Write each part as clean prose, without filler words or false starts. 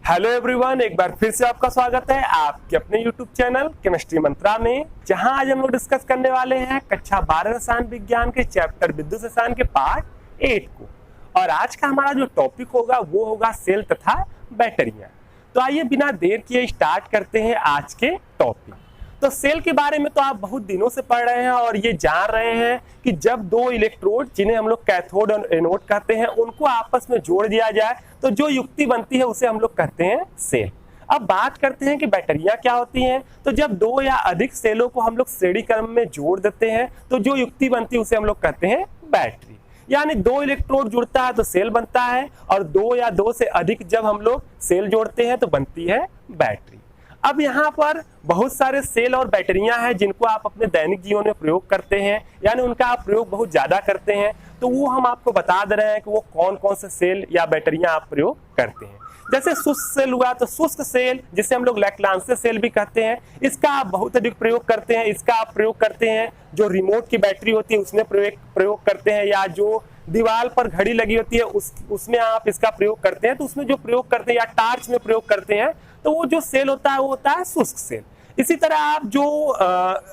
Hello everyone, एक बार फिर से आपका स्वागत है आपके अपने यूट्यूब चैनल केमिस्ट्री मंत्रा में, जहां आज हम लोग डिस्कस करने वाले हैं कक्षा 12 रसायन विज्ञान के चैप्टर विद्युत रसायन के पार्ट 8 को। और आज का हमारा जो टॉपिक होगा वो होगा सेल तथा बैटरियां। तो आइए बिना देर किए स्टार्ट करते हैं आज के टॉपिक। तो सेल के बारे में तो आप बहुत दिनों से पढ़ रहे हैं और ये जान रहे हैं कि जब दो इलेक्ट्रोड, जिन्हें हम लोग कैथोड और एनोड कहते हैं, उनको आपस में जोड़ दिया जाए तो जो युक्ति बनती है उसे हम लोग कहते हैं सेल। अब बात करते हैं कि बैटरियां क्या होती हैं। तो जब दो या अधिक सेलों को हम लोग श्रेणी क्रम में जोड़ देते हैं तो जो युक्ति बनती है उसे हम लोग कहते हैं बैटरी। यानी दो इलेक्ट्रोड जुड़ता है तो सेल बनता है, और दो या दो से अधिक जब हम लोग सेल जोड़ते हैं तो बनती है बैटरी। अब यहाँ पर बहुत सारे सेल और बैटरियां हैं जिनको आप अपने दैनिक जीवन में प्रयोग करते हैं, यानी उनका आप प्रयोग बहुत ज्यादा करते हैं। तो वो हम आपको बता दे रहे हैं कि वो कौन कौन से सेल या बैटरियां आप प्रयोग करते हैं। जैसे शुष्क सेल हुआ, तो शुष्क सेल जिसे हम लोग लैक्लांसे सेल भी कहते हैं, इसका आप बहुत अधिक प्रयोग करते हैं। इसका आप प्रयोग करते हैं जो रिमोट की बैटरी होती है उसमें प्रयोग करते हैं, या जो दीवार पर घड़ी लगी होती है उसमें आप इसका प्रयोग करते हैं। तो उसमें जो प्रयोग करते हैं या टार्च में प्रयोग करते हैं, तो वो जो सेल होता है वो होता है शुष्क सेल। इसी तरह आप जो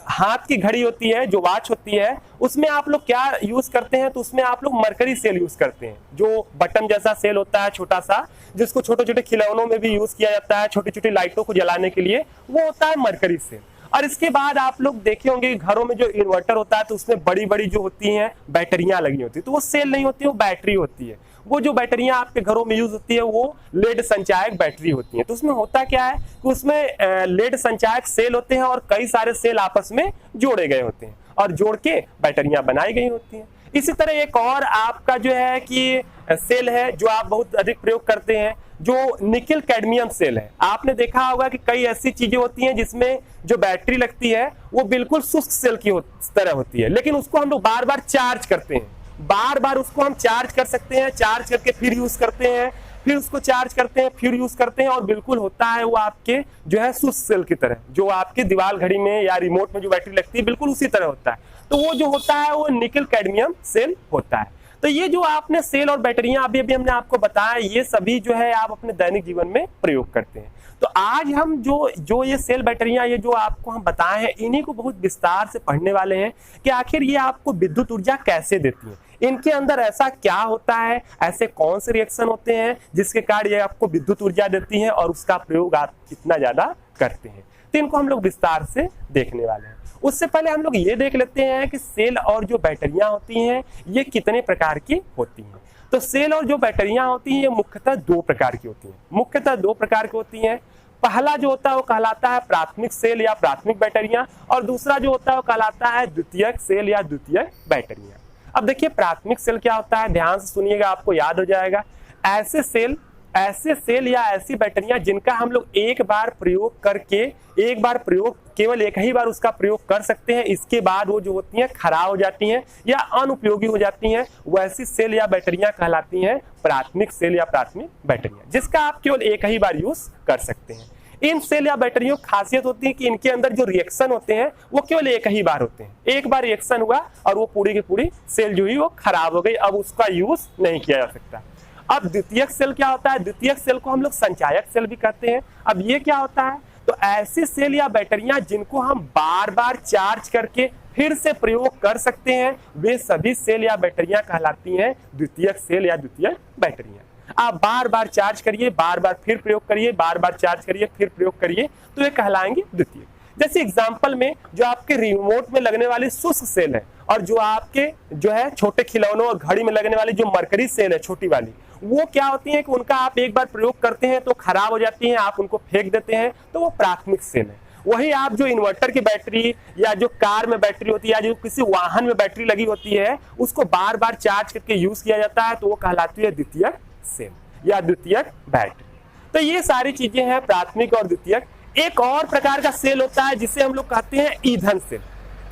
हाथ की घड़ी होती है, जो वॉच होती है, उसमें आप लोग क्या यूज करते हैं, तो उसमें आप लोग मरकरी सेल यूज करते हैं। जो बटन जैसा सेल होता है छोटा सा, जिसको छोटे छोटे खिलौनों में भी यूज किया जाता है, छोटी छोटी लाइटों को जलाने के लिए, वो होता है मरकरी सेल। और इसके बाद आप लोग देखे होंगे घरों में जो इन्वर्टर होता है तो उसमें बड़ी बड़ी जो होती हैं बैटरियां लगी होती है, तो वो सेल नहीं होती है, वो बैटरी होती है। वो जो बैटरियां आपके घरों में यूज होती है वो लेड संचायक बैटरी होती है। तो उसमें होता क्या है कि उसमें लेड संचायक सेल होते हैं और कई सारे सेल आपस में जोड़े गए होते हैं और जोड़ के बैटरियां बनाई गई होती हैं। इसी तरह एक और आपका जो है कि सेल है जो आप बहुत अधिक प्रयोग करते हैं, जो निकेल कैडमियम सेल है। आपने देखा होगा कि कई ऐसी चीजें होती हैं जिसमें जो बैटरी लगती है वो बिल्कुल शुष्क सेल की तरह होती है, लेकिन उसको हम लोग बार बार चार्ज करते हैं। बार बार उसको हम चार्ज कर सकते हैं, चार्ज करके फिर यूज करते हैं, फिर उसको चार्ज करते हैं, फिर यूज करते हैं, और बिल्कुल होता है वो आपके जो है शुष्क सेल की तरह, जो आपके दीवार घड़ी में या रिमोट में जो बैटरी लगती है बिल्कुल उसी तरह होता है। तो वो जो होता है वो निकेल कैडमियम सेल होता है। तो ये जो आपने सेल और बैटरियां अभी हमने आपको बताया, ये सभी जो है आप अपने दैनिक जीवन में प्रयोग करते हैं। तो आज हम जो ये सेल बैटरियां ये जो आपको हम बताए हैं, इन्हीं को बहुत विस्तार से पढ़ने वाले हैं कि आखिर ये आपको विद्युत ऊर्जा कैसे देती है, इनके अंदर ऐसा क्या होता है, ऐसे कौन से रिएक्शन होते हैं जिसके कारण ये आपको विद्युत ऊर्जा देती है और उसका प्रयोग आप कितना ज्यादा करते हैं। तो इनको हम लोग विस्तार से देखने वाले हैं। उससे पहले हम लोग ये देख लेते हैं कि सेल और जो बैटरियां होती हैं ये कितने प्रकार की होती हैं। तो सेल और जो बैटरियां होती हैं ये मुख्यतः दो प्रकार की होती हैं, मुख्यतः दो प्रकार की होती हैं। पहला जो होता है वो कहलाता है प्राथमिक सेल या प्राथमिक बैटरियां, और दूसरा जो होता है वो कहलाता है द्वितीयक सेल या द्वितीयक बैटरियां। अब देखिए प्राथमिक सेल क्या होता है, ध्यान से सुनिएगा, आपको याद हो जाएगा। ऐसे सेल या ऐसी बैटरियां जिनका हम लोग एक बार प्रयोग करके, एक बार प्रयोग केवल एक ही बार उसका प्रयोग कर सकते हैं, इसके बाद वो जो होती हैं खराब हो जाती हैं या अनुपयोगी हो जाती हैं, वैसी सेल या बैटरियां कहलाती हैं प्राथमिक सेल या प्राथमिक बैटरियां, जिसका आप केवल एक ही बार यूज कर सकते हैं। इन सेल या बैटरियों की खासियत होती है कि इनके अंदर जो रिएक्शन होते हैं वो केवल एक ही बार होते हैं। एक बार रिएक्शन हुआ और वो पूरी की पूरी सेल जो हुई वो खराब हो गई, अब उसका यूज नहीं किया जा सकता। अब द्वितीयक सेल क्या होता है, द्वितीयक सेल को हम लोग संचायक सेल भी कहते हैं। अब ये क्या होता है, तो ऐसी सेल या बैटरियां जिनको हम बार बार चार्ज करके फिर से प्रयोग कर सकते हैं, वे सभी सेल या बैटरियां कहलाती हैं द्वितीयक सेल या द्वितीयक बैटरियां। आप बार बार चार्ज करिए, बार बार फिर प्रयोग करिए, बार बार चार्ज करिए फिर प्रयोग करिए, तो ये कहलाएंगे द्वितीयक। जैसे एग्जाम्पल में जो आपके रिमोट में लगने वाली शुष्क सेल है, और जो आपके जो है छोटे खिलौनों और घड़ी में लगने वाली जो मरकरी सेल है छोटी वाली, वो क्या होती है कि उनका आप एक बार प्रयोग करते हैं तो खराब हो जाती हैं, आप उनको फेंक देते हैं, तो वो प्राथमिक सेल है। वही आप जो इन्वर्टर की बैटरी या जो कार में बैटरी होती है या जो किसी वाहन में बैटरी लगी होती है उसको बार बार चार्ज करके यूज किया जाता है, तो वो कहलाती है द्वितीयक सेल या द्वितीयक बैटरी। तो ये सारी चीजें हैं प्राथमिक और द्वितीयक। एक और प्रकार का सेल होता है जिसे हम लोग कहते हैं ईंधन सेल।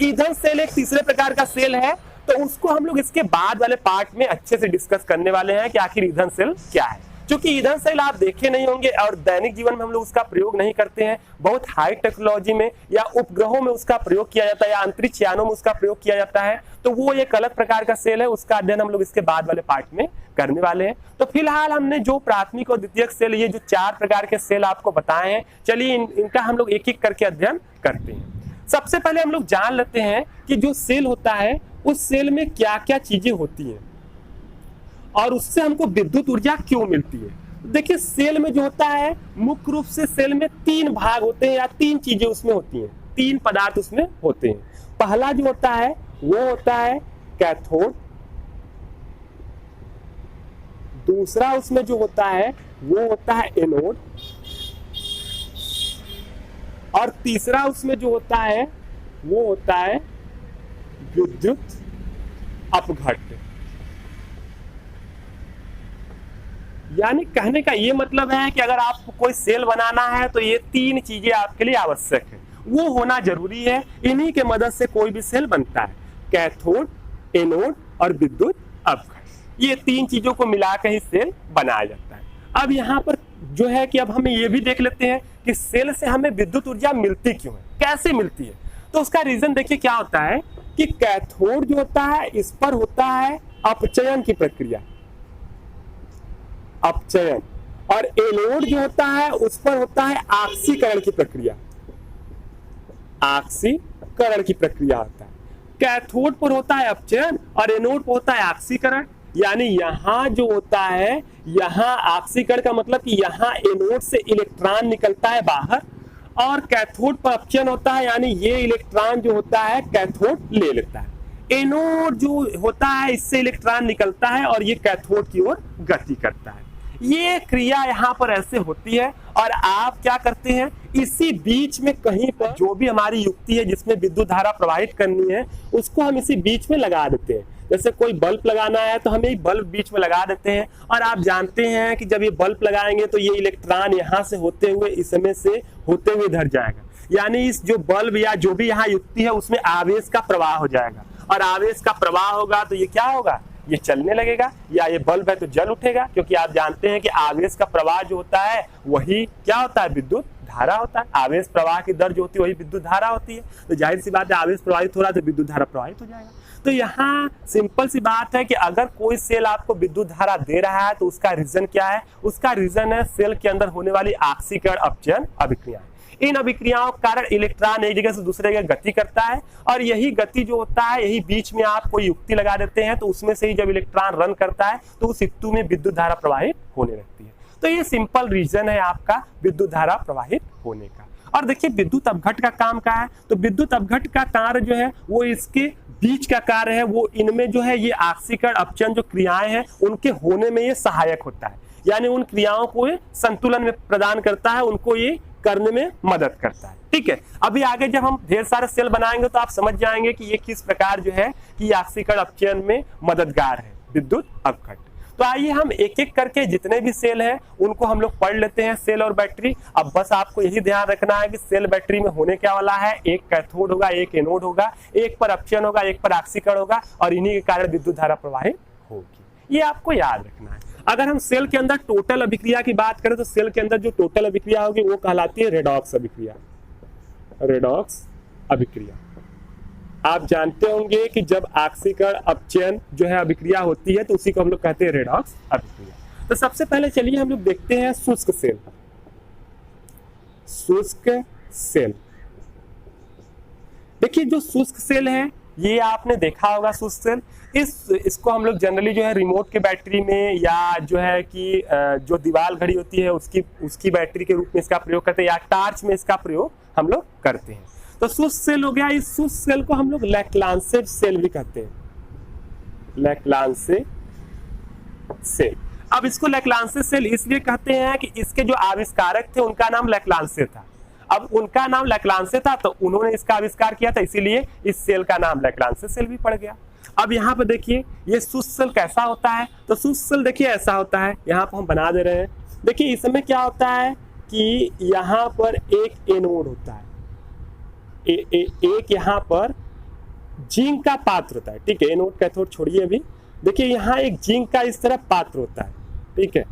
ईंधन सेल एक तीसरे प्रकार का सेल है, तो उसको हम लोग इसके बाद वाले पार्ट में अच्छे से डिस्कस करने वाले हैं कि आखिर ईंधन सेल क्या है। क्योंकि ईंधन सेल आप देखे नहीं होंगे और दैनिक जीवन में हम लोग उसका प्रयोग नहीं करते हैं, बहुत हाई टेक्नोलॉजी में या उपग्रहों में उसका प्रयोग किया जाता है या अंतरिक्ष यानों में उसका प्रयोग किया जाता है, तो वो एक अलग प्रकार का सेल है, उसका अध्ययन हम लोग इसके बाद वाले पार्ट में करने वाले हैं। तो फिलहाल हमने जो प्राथमिक और द्वितीयक सेल, ये जो 4 प्रकार के सेल आपको बताए हैं, चलिए इनका हम लोग एक एक करके अध्ययन करते हैं। सबसे पहले हम लोग जान लेते हैं कि जो सेल होता है उस सेल में क्या क्या चीजें होती हैं और उससे हमको विद्युत ऊर्जा क्यों मिलती है। देखिए सेल में जो होता है, मुख्य रूप से सेल में 3 भाग होते हैं या 3 चीजें उसमें होती हैं, 3 पदार्थ उसमें होते हैं। पहला जो होता है वो होता है कैथोड, दूसरा उसमें जो होता है वो होता है एनोड, और तीसरा उसमें जो होता है वो होता है विद्युत अपघट्ट। यानी कहने का ये मतलब है कि अगर आपको कोई सेल बनाना है तो ये 3 चीजें आपके लिए आवश्यक है, वो होना जरूरी है। इन्हीं के मदद से कोई भी सेल बनता है, कैथोड, एनोड और विद्युत अपघट्ट। ये 3 चीजों को मिलाकर ही सेल बनाया जाता है। अब यहाँ पर जो है कि अब हमें ये भी देख लेते हैं कि सेल से हमें विद्युत ऊर्जा मिलती क्यों है, कैसे मिलती है। तो उसका रीजन देखिए क्या होता है कि कैथोड जो होता है इस पर होता है अपचयन की प्रक्रिया, अपचयन, और एनोड जो होता है उस पर होता है ऑक्सीकरण की प्रक्रिया, ऑक्सीकरण की प्रक्रिया होता है। कैथोड पर होता है अपचयन और एनोड पर होता है ऑक्सीकरण। यानी यहाँ जो होता है, यहाँ ऑक्सीकरण का मतलब कि यहाँ एनोड से इलेक्ट्रॉन निकलता है बाहर और कैथोड पर अपचयन होता है, यानी ये इलेक्ट्रॉन जो होता है कैथोड ले लेता है। एनोड जो होता है इससे इलेक्ट्रॉन निकलता है और ये कैथोड की ओर गति करता है। ये क्रिया यहाँ पर ऐसे होती है और आप क्या करते हैं, इसी बीच में कहीं पर जो भी हमारी युक्ति है जिसमें विद्युत धारा प्रवाहित करनी है उसको हम इसी बीच में लगा देते हैं। जैसे कोई बल्ब लगाना है तो हम ये बल्ब बीच में लगा देते हैं और आप जानते हैं कि जब ये बल्ब लगाएंगे तो ये इलेक्ट्रॉन यहाँ से होते हुए इसमें से होते हुए इधर जाएगा, यानी इस जो बल्ब या जो भी यहाँ युक्ति है उसमें आवेश का प्रवाह हो जाएगा और आवेश का प्रवाह होगा तो ये क्या होगा, ये चलने लगेगा, या ये बल्ब है तो जल उठेगा, क्योंकि आप जानते हैं कि आवेश का प्रवाह जो होता है वही क्या होता है, विद्युत धारा होता है। आवेश प्रवाह की दर जो होती है वही विद्युत धारा होती है, तो जाहिर सी बात है आवेश प्रवाहित हो रहा है तो विद्युत धारा प्रवाहित हो जाएगा। तो यहाँ सिंपल सी बात है कि अगर कोई सेल आपको विद्युत धारा दे रहा है तो उसका रीजन क्या है, उसका रीजन है सेल के अंदर होने वाली ऑक्सीकरण अपचयन अभिक्रियाएं। इन अभिक्रियाओं के कारण इलेक्ट्रॉन एक जगह से दूसरे जगह गति करता है और यही गति जो होता है, यही बीच में आप कोई युक्ति लगा देते हैं तो उसमें से ही जब इलेक्ट्रॉन रन करता है तो उस युक्ति में विद्युत धारा प्रवाहित होने लगती है। तो ये सिंपल रीजन है आपका विद्युत धारा प्रवाहित होने का। और देखिए विद्युत अपघट्ट का काम क्या है, तो विद्युत अपघट्ट का कार्य जो है वो इसके बीच का कार्य है, वो इनमें जो है ये ऑक्सीकरण अपचयन जो क्रियाएं हैं उनके होने में ये सहायक होता है, यानी उन क्रियाओं को ये संतुलन में प्रदान करता है, उनको ये करने में मदद करता है। ठीक है, अभी आगे जब हम ढेर सारे सेल बनाएंगे तो आप समझ जाएंगे कि ये किस प्रकार जो है कि ऑक्सीकरण अपचयन में मददगार है विद्युत अपघट्ट। तो आइए हम एक एक करके जितने भी सेल हैं उनको हम लोग पढ़ लेते हैं, सेल और बैटरी। अब बस आपको यही ध्यान रखना है कि सेल बैटरी में होने क्या वाला है, एक कैथोड होगा, एक एनोड होगा, एक पर अपचयन होगा, एक पर ऑक्सीकरण होगा और इन्हीं के कारण विद्युत धारा प्रवाहित होगी। ये आपको याद रखना है। अगर हम सेल के अंदर टोटल अभिक्रिया की बात करें तो सेल के अंदर जो टोटल अभिक्रिया होगी वो कहलाती है रेडॉक्स अभिक्रिया। रेडॉक्स अभिक्रिया आप जानते होंगे कि जब ऑक्सीकरण अपचयन जो है अभिक्रिया होती है तो उसी को हम लोग कहते हैं रेडॉक्स अभिक्रिया। तो सबसे पहले चलिए हम लोग देखते हैं शुष्क सेल। शुष्क सेल, देखिए जो शुष्क सेल है ये आपने देखा होगा शुष्क सेल, इसको हम लोग जनरली जो है रिमोट के बैटरी में या जो है कि जो दीवार घड़ी होती है उसकी बैटरी के रूप में इसका प्रयोग करते हैं या टॉर्च में इसका प्रयोग हम लोग करते हैं। तो शुष्क सेल हो गया। इस शुष्क सेल को हम लोग लैक्लांसे सेल भी कहते हैं, लैक्लांसे सेल। अब इसको लैक्लांसे सेल इसलिए कहते हैं कि इसके जो आविष्कारक थे उनका नाम लैक्लांसे था। अब उनका नाम लैक्लांसे था तो उन्होंने इसका आविष्कार किया था, इसीलिए इस सेल का नाम लैक्लांसे सेल भी पड़ गया। अब यहाँ पे देखिए ये शुष्क सेल कैसा होता है, तो शुष्क सेल देखिए ऐसा होता है, यहाँ पर हम बना दे रहे हैं। देखिए इसमें क्या होता है कि यहाँ पर एक एनोड होता है, एक यहाँ पर जिंक का पात्र होता है। ठीक है, एनोड कैथोड छोड़िए अभी। देखिए यहाँ एक जिंक का इस तरह पात्र होता है। ठीक है,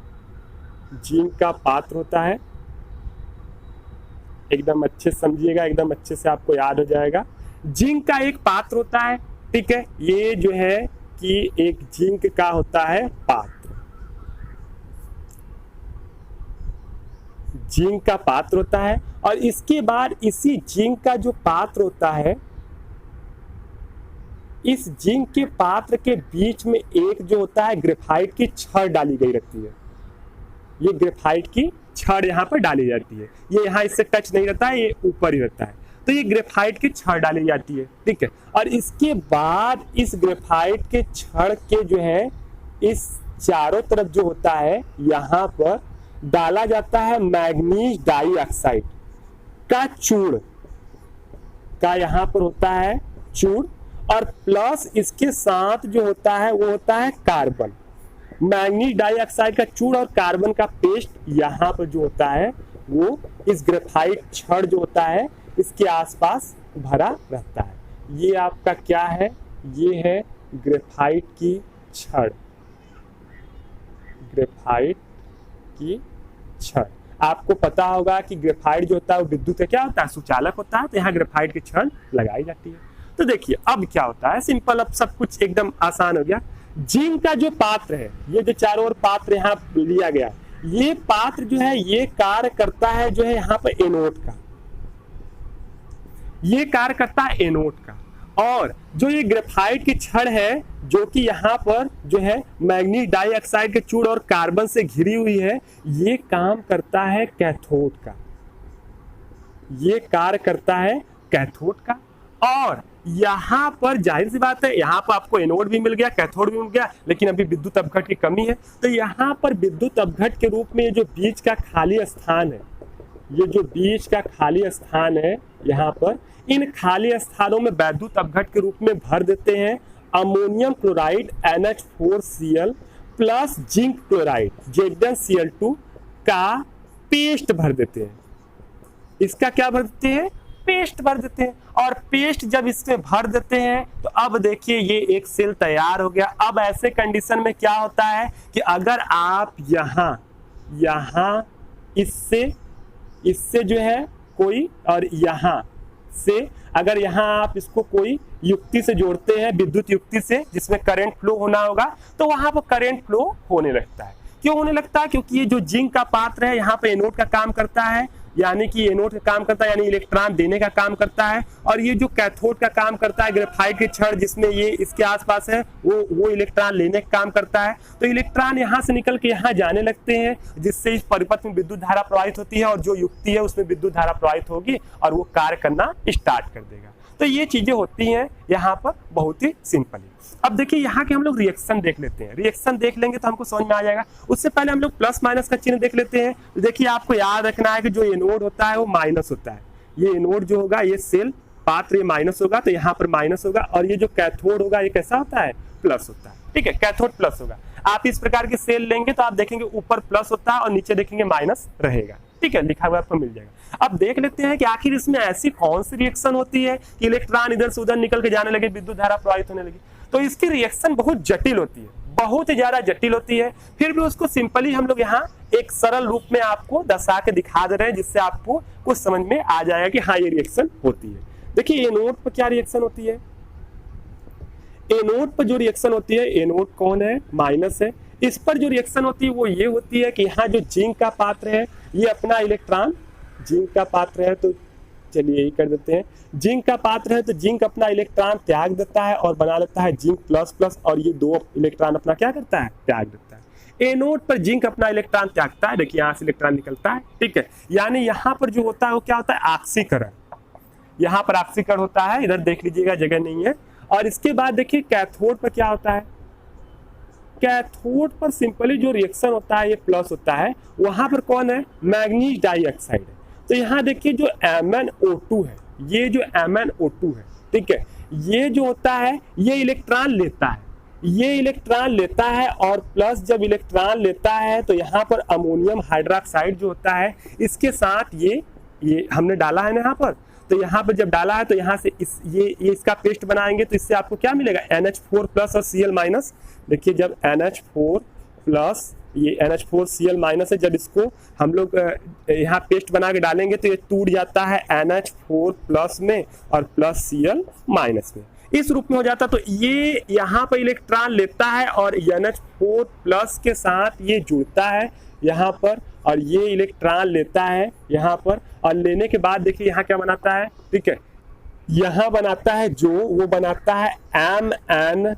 जिंक का पात्र होता है, एकदम अच्छे से समझिएगा, एकदम अच्छे से आपको याद हो जाएगा। जिंक का एक पात्र होता है, ठीक है, ये जो है कि एक जिंक का होता है पात्र, जिंक का पात्र होता है। और इसके बाद इसी जिंक का जो पात्र होता है, इस जिंक के पात्र के बीच में एक जो होता है ग्रेफाइट की छड़ डाली गई रहती है। ये ग्रेफाइट की छड़ यहाँ पर डाली जाती है, ये यहाँ इससे टच नहीं रहता है, ये ऊपर ही रहता है। तो ये ग्रेफाइट की छड़ डाली जाती है, ठीक है। और इसके बाद इस ग्रेफाइट के छड़ के जो है इस चारों तरफ जो होता है यहाँ पर डाला जाता है मैग्नीज डाइऑक्साइड का चूर्ण का, यहाँ पर होता है चूर्ण, और प्लस इसके साथ जो होता है वो होता है कार्बन, मैग्नीज डाइऑक्साइड का चूर्ण और कार्बन का पेस्ट यहाँ पर जो होता है वो इस ग्रेफाइट छड़ जो होता है इसके आसपास भरा रहता है। ये आपका क्या है, ये है ग्रेफाइट की छड़, ग्रेफाइट की छड़। आपको पता होगा कि ग्रेफाइट जो होता है वो विद्युत का क्या होता है, सुचालक होता है, तो यहाँ ग्रेफाइट की छड़ लगाई जाती है। तो देखिए अब क्या होता है, सिंपल, अब सब कुछ एकदम आसान हो गया। जिंक का जो पात्र है, ये जो चारों ओर पात्र यहाँ लिया गया, ये पात्र जो है ये कार्य करता है जो है यहाँ पर एनोड का, ये कार्य करता है एनोड का। और जो ये ग्रेफाइट की छड़ है जो कि यहाँ पर जो है मैग्नीज डाइऑक्साइड के चूर्ण और कार्बन से घिरी हुई है, ये काम करता है कैथोड का, ये कार्य करता है कैथोड का। और यहाँ पर जाहिर सी बात है, यहाँ पर आपको एनोड भी मिल गया, कैथोड भी मिल गया, लेकिन अभी विद्युत अपघट की कमी है। तो यहाँ पर विद्युत अपघट के रूप में ये जो बीच का खाली स्थान है, ये जो बीच का खाली स्थान है यहाँ पर, इन खाली स्थानों में वैद्युत अपघट के रूप में भर देते हैं ammonium chloride NH4Cl plus zinc chloride ZnCl2 का पेस्ट भर देते हैं। इसका क्या भर देते हैं, पेस्ट भर देते हैं। और पेस्ट जब इसमें भर देते हैं तो अब देखिए ये एक सेल तैयार हो गया। अब ऐसे कंडीशन में क्या होता है कि अगर आप यहाँ इससे जो है कोई, और यहाँ से अगर यहाँ आप इसको कोई युक्ति से जोड़ते हैं, विद्युत युक्ति से जिसमें करंट फ्लो होना होगा, तो वहां पर करंट फ्लो होने लगता है। क्यों होने लगता है, क्योंकि ये जो जिंक का पात्र है यहाँ पे एनोड का काम करता है, यानी कि एनोड का काम करता है, यानी इलेक्ट्रॉन देने का काम करता है। और ये जो कैथोड का काम करता है, ग्रेफाइट की छड़ जिसमें ये इसके आसपास है, वो इलेक्ट्रॉन लेने का काम करता है। तो इलेक्ट्रॉन यहाँ से निकल के यहाँ जाने लगते हैं, जिससे इस परिपथ में विद्युत धारा प्रवाहित होती है, और जो युक्ति है उसमें विद्युत धारा प्रवाहित होगी और वो कार्य करना स्टार्ट कर देगा। तो ये चीजें होती हैं यहाँ पर बहुत ही सिंपली। अब देखिए यहाँ के हम लोग रिएक्शन देख लेते हैं, रिएक्शन देख लेंगे तो हमको समझ में आ जाएगा। उससे पहले हम लोग प्लस माइनस का चिन्ह देख लेते हैं। तो देखिए आपको याद रखना है कि जो एनोड होता है वो माइनस होता है, ये एनोड जो होगा ये सेल पात्र ये माइनस होगा, तो यहाँ पर माइनस होगा। और ये जो कैथोड होगा ये कैसा होता है, प्लस होता है, ठीक है, कैथोड प्लस होगा। आप इस प्रकार के सेल लेंगे तो आप देखेंगे ऊपर प्लस होता है और नीचे देखेंगे माइनस रहेगा, ठीक है, लिखा हुआ आपको मिल जाएगा। अब देख लेते हैं कि आखिर इसमें ऐसी कौन सी रिएक्शन होती है कि इलेक्ट्रॉन इधर से उधर निकल के जाने लगे, विद्युत धारा प्रवाहित होने लगी। तो इसकी रिएक्शन बहुत जटिल होती है, बहुत ही ज्यादा जटिल होती है। फिर भी उसको सिंपली हम लोग यहाँ एक सरल रूप में आपको दर्शा के दिखा दे रहे हैं, जिससे आपको कुछ समझ में आ जाएगा कि हाँ ये रिएक्शन होती है। देखिए एनोड पर क्या रिएक्शन होती है, एनोड पर जो रिएक्शन होती है, एनोड कौन है, माइनस है। इस पर जो रिएक्शन होती है वो ये होती है कि यहाँ जो जिंक का पात्र है ये अपना इलेक्ट्रॉन, जिंक का पात्र है तो चलिए यही कर देते हैं, जिंक का पात्र है तो जिंक अपना इलेक्ट्रॉन त्याग देता है और बना लेता है जिंक प्लस प्लस, और ये दो इलेक्ट्रॉन अपना क्या करता है, त्याग देता है। एनोड पर जिंक अपना इलेक्ट्रॉन त्यागता है, देखिए यहाँ से इलेक्ट्रॉन निकलता है, ठीक है। यानी यहाँ पर जो होता है वो क्या होता है, ऑक्सीकरण, यहाँ पर ऑक्सीकरण होता है, इधर देख लीजिएगा जगह नहीं है। और इसके बाद देखिए कैथोड पर क्या होता है, कैथोड पर सिंपली जो रिएक्शन होता है ये प्लस होता है, वहां पर कौन है, मैग्नीज डाइऑक्साइड है। तो यहाँ देखिए जो MnO2 है, ये जो MnO2 है, ठीक है, ये जो होता है ये इलेक्ट्रॉन लेता है, ये इलेक्ट्रॉन लेता है, और प्लस जब इलेक्ट्रॉन लेता है तो यहाँ पर अमोनियम हाइड्रोक्साइड जो होता है इसके साथ ये हमने डाला है ना यहाँ पर, तो यहाँ पर जब डाला है तो यहाँ से ये इसका पेस्ट बनाएंगे, तो इससे आपको क्या मिलेगा, NH4 प्लस और Cl माइनस। देखिए जब NH4 प्लस ये NH4Cl माइनस है, जब इसको हम लोग यहाँ पेस्ट बना के डालेंगे तो ये टूट जाता है NH4 प्लस में और प्लस Cl माइनस में, इस रूप में हो जाता। तो ये यहाँ पर इलेक्ट्रॉन लेता है और NH4 प्लस के साथ ये जुड़ता है यहाँ पर, और ये इलेक्ट्रॉन लेता है यहाँ पर, और लेने के बाद देखिए यहाँ क्या बनाता है, ठीक है, यहाँ बनाता है जो वो बनाता है MnOOH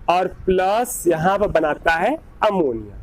और प्लस यहाँ पर बनाता है अमोनिया,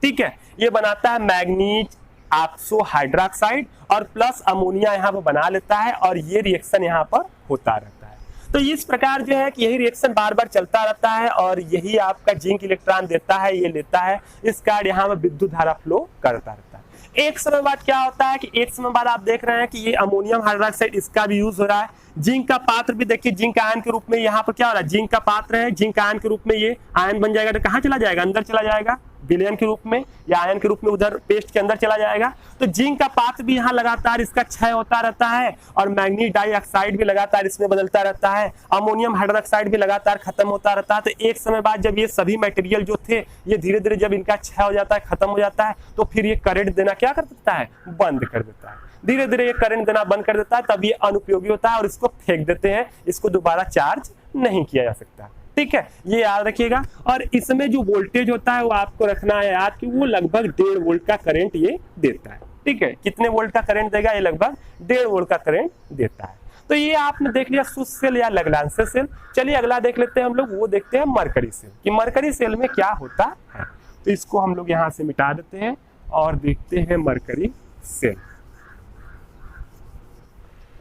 ठीक है, ये बनाता है मैग्नीज ऑक्सो हाइड्रोक्साइड और प्लस अमोनिया यहाँ पर बना लेता है, और ये रिएक्शन यहाँ पर होता रहता है। तो इस प्रकार जो है कि यही रिएक्शन बार बार चलता रहता है और यही आपका जिंक इलेक्ट्रॉन देता है, ये लेता है, इस कारण यहाँ पर विद्युत धारा फ्लो करता रहता है। एक समय बाद क्या होता है कि एक समय बाद आप देख रहे हैं कि ये अमोनियम हाइड्रोक्साइड इसका भी यूज हो रहा है। जिंक का पात्र भी देखिए, जिंक आयन के रूप में यहाँ पर क्या हो रहा है, जिंक का पात्र है, जिंक आयन के रूप में ये आयन बन जाएगा, तो कहाँ चला जाएगा, अंदर चला जाएगा, विलयन के रूप में या आयन के रूप में उधर पेस्ट के अंदर चला जाएगा। तो जिंक का पात्र भी यहाँ लगातार इसका क्षय होता रहता है, और मैग्नीज डाइऑक्साइड भी लगातार इसमें बदलता रहता है, अमोनियम हाइड्रोक्साइड भी लगातार खत्म होता रहता है। तो एक समय बाद जब ये सभी मटेरियल जो थे ये धीरे धीरे जब इनका क्षय हो जाता है, खत्म हो जाता है, तो फिर ये करंट देना क्या कर देता है, बंद कर देता है। धीरे धीरे ये करंट देना बंद कर देता है, तब ये अनुपयोगी होता है और इसको फेंक देते हैं, इसको दोबारा चार्ज नहीं किया जा सकता, ठीक है, ये याद रखिएगा। और इसमें जो वोल्टेज होता है वो आपको रखना है याद कि वो लगभग 1.5 वोल्ट का करंट ये देता है, ठीक है, कितने वोल्ट का करंट देगा, ये लगभग 1.5 वोल्ट का करंट देता है। तो ये आपने देख लिया शुष्क सेल या लैग्रांज सेल। चलिए अगला देख लेते हैं हम लोग, वो देखते हैं मरकरी सेल, कि मरकरी सेल में क्या होता है। तो इसको हम लोग यहाँ से मिटा देते हैं और देखते हैं मरकरी सेल।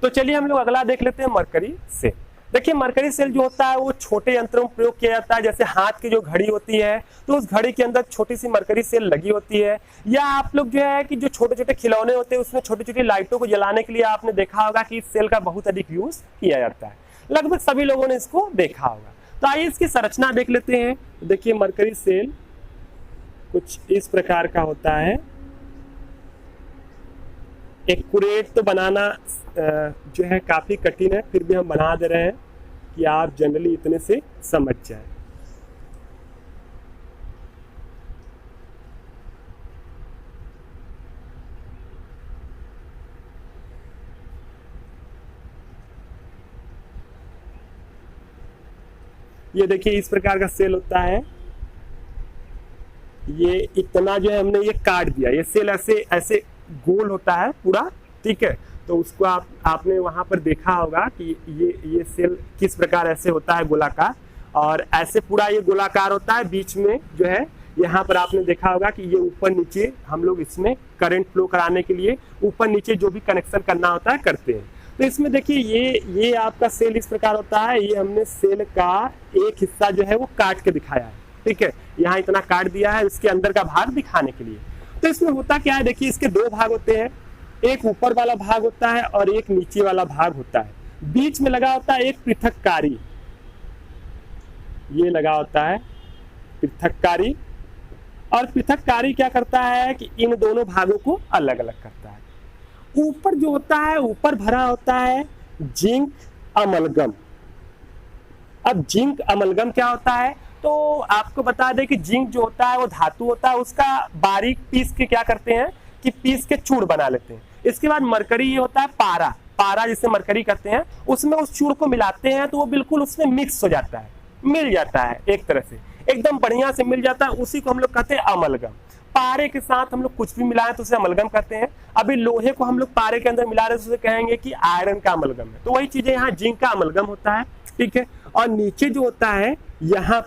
तो चलिए हम लोग अगला देख लेते हैं मरकरी सेल। देखिए मरकरी सेल जो होता है वो छोटे यंत्रों में प्रयोग किया जाता है, जैसे हाथ की जो घड़ी होती है तो उस घड़ी के अंदर छोटी सी मरकरी सेल लगी होती है, या आप लोग जो है कि जो छोटे छोटे खिलौने होते हैं उसमें छोटी छोटी लाइटों को जलाने के लिए आपने देखा होगा कि इस सेल का बहुत अधिक यूज किया जाता है, लगभग सभी लोगों ने इसको देखा होगा। तो आइए इसकी संरचना देख लेते हैं। देखिए मरकरी सेल कुछ इस प्रकार का होता है। एक्यूरेट तो बनाना जो है काफी कठिन है, फिर भी हम बना दे रहे हैं कि आप जनरली इतने से समझ जाए। ये देखिए इस प्रकार का सेल होता है, ये इतना जो है हमने ये काट दिया, ये सेल ऐसे ऐसे गोल होता है पूरा, ठीक है। तो उसको आपने वहां पर देखा होगा कि ये सेल किस प्रकार ऐसे होता है गोलाकार, और ऐसे पूरा ये गोलाकार होता है। बीच में जो है यहाँ पर आपने देखा होगा कि ये ऊपर नीचे हम लोग इसमें करंट फ्लो कराने के लिए ऊपर नीचे जो भी कनेक्शन करना होता है करते हैं। तो इसमें देखिए ये आपका सेल इस प्रकार होता है। ये हमने सेल का एक हिस्सा जो है वो काट के दिखाया है, ठीक है, यहाँ इतना काट दिया है इसके अंदर का भाग दिखाने के लिए। तो इसमें होता क्या है, देखिए इसके दो भाग होते हैं, एक ऊपर वाला भाग होता है और एक नीचे वाला भाग होता है। बीच में लगा होता है एक पृथककारी, ये लगा होता है पृथककारी, और पृथककारी क्या करता है कि इन दोनों भागों को अलग अलग करता है। ऊपर जो होता है ऊपर भरा होता है जिंक अमलगम। अब जिंक अमलगम क्या होता है, तो आपको बता दें कि जिंक जो होता है वो धातु होता है, उसका बारीक पीस के क्या करते हैं कि पीस के चूड़ बना लेते हैं। इसके बाद मरकरी ये होता है पारा जिसे मरकरी करते हैं, उसमें उस चूड़ को मिलाते हैं तो वो बिल्कुल उसमें मिक्स हो जाता है, मिल जाता है, एक तरह से एकदम बढ़िया से मिल जाता है, उसी को हम लोग कहते हैं अमलगम। पारे के साथ हम लोग कुछ भी मिलाएं तो उसे अमलगम कहते हैं। अभी लोहे को हम लोग पारे के अंदर मिला रहे तो उसे कहेंगे कि आयरन का अमलगम है। तो वही चीजें यहाँ जिंक का अमलगम होता है, ठीक है। और नीचे जो होता है यहाँ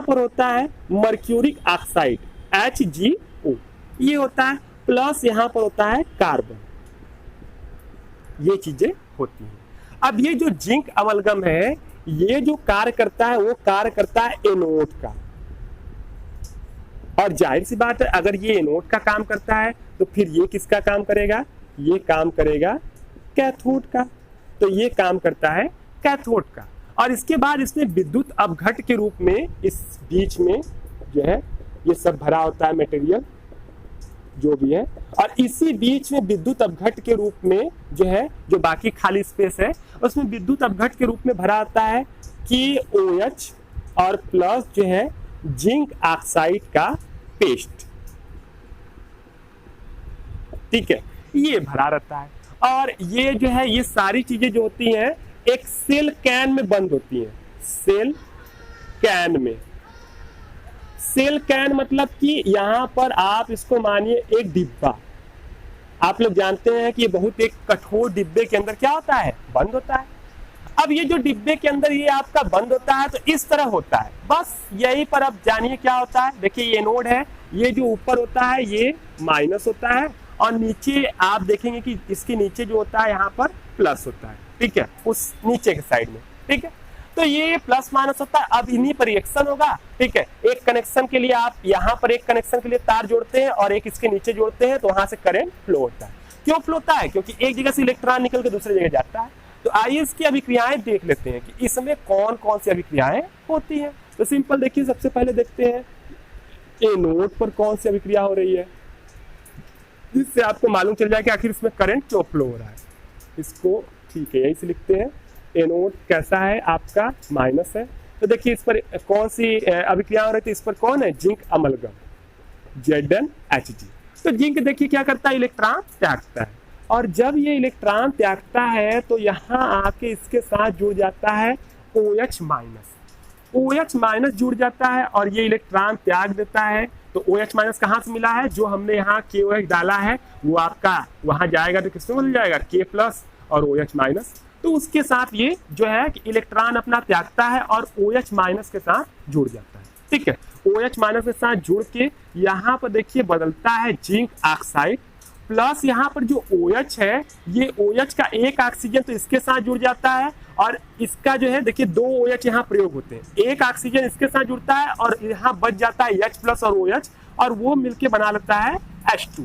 पर होता है मर्क्यूरिक ऑक्साइड HgO, ये होता है, प्लस यहाँ पर होता है कार्बन, ये चीजें होती हैं। अब ये जो जिंक अमलगम है ये जो कार्य करता है वो कार्य करता है एनोड का, और जाहिर सी बात है अगर ये एनोड का काम करता है तो फिर ये किसका काम करेगा, ये काम करेगा कैथोड का। तो ये काम करता है कैथोड का, और इसके बाद इसमें विद्युत अपघट के रूप में इस बीच में जो है ये सब भरा होता है मटेरियल जो भी है, और इसी बीच में विद्युत अपघट के रूप में जो है जो बाकी खाली स्पेस है उसमें विद्युत अपघट के रूप में भरा होता है कि OH और प्लस जो है जिंक ऑक्साइड का पेस्ट। ठीक है, ये भरा रहता है। और ये जो है ये सारी चीजें जो होती हैं एक सेल कैन में बंद होती हैं। सेल कैन में, सेल कैन मतलब कि यहां पर आप इसको मानिए एक डिब्बा, आप लोग जानते हैं कि ये बहुत एक कठोर डिब्बे के अंदर क्या होता है, बंद होता है। अब ये जो डिब्बे के अंदर ये आपका बंद होता है तो इस तरह होता है, बस यही पर अब जानिए क्या होता है। देखिए ये नोड है, ये जो ऊपर होता है ये माइनस होता है और नीचे आप देखेंगे कि इसके नीचे जो होता है यहाँ पर प्लस होता है। ठीक है, उस नीचे के साइड में। ठीक है, तो ये प्लस माइनस होता है। अब इन्हीं पर रिएक्शन होगा। ठीक है, एक कनेक्शन के लिए आप यहाँ पर एक कनेक्शन के लिए तार जोड़ते हैं और एक इसके नीचे जोड़ते हैं तो वहां से करंट फ्लो होता है। क्यों फ्लो होता है? क्योंकि एक जगह से इलेक्ट्रॉन निकल के दूसरी जगह जाता है। तो आइए इसकी अभिक्रियाएं देख लेते हैं कि इसमें कौन कौन सी अभिक्रियाएं होती हैं। तो सिंपल देखिए, सबसे पहले देखते हैं एनोड पर कौन सी अभिक्रिया हो रही है, जिससे आपको मालूम चल जाए कि आखिर इसमें करंट क्यों फ्लो हो रहा है। इसको ठीक है यही से लिखते हैं, एनोड कैसा है आपका, माइनस है। तो देखिए इस पर कौन सी अभिक्रिया हो रही थी, इस पर कौन है, जिंक अमलगम ZnHg। तो जिंक देखिए क्या करता है, इलेक्ट्रॉन त्यागता है और जब ये इलेक्ट्रॉन त्यागता है तो यहाँ आके इसके साथ जुड़ जाता है OH माइनस। OH माइनस जुड़ जाता है और ये इलेक्ट्रॉन त्याग देता है। तो OH माइनस कहाँ से मिला है, जो हमने यहाँ KOH डाला है वो आपका वहां जाएगा तो किसमें बदल जाएगा, K प्लस और OH माइनस। तो उसके साथ ये जो है कि इलेक्ट्रॉन अपना त्यागता है और OH माइनस के साथ जुड़ जाता है। ठीक है, OH माइनस के साथ जुड़ के यहाँ पर देखिए बदलता है जिंक ऑक्साइड प्लस यहाँ पर जो OH है, ये OH का एक ऑक्सीजन तो इसके साथ जुड़ जाता है और इसका जो है देखिए दो OH यहाँ प्रयोग होते हैं, एक ऑक्सीजन इसके साथ जुड़ता है और यहाँ बच जाता है H प्लस और OH और वो मिलके बना लेता है H2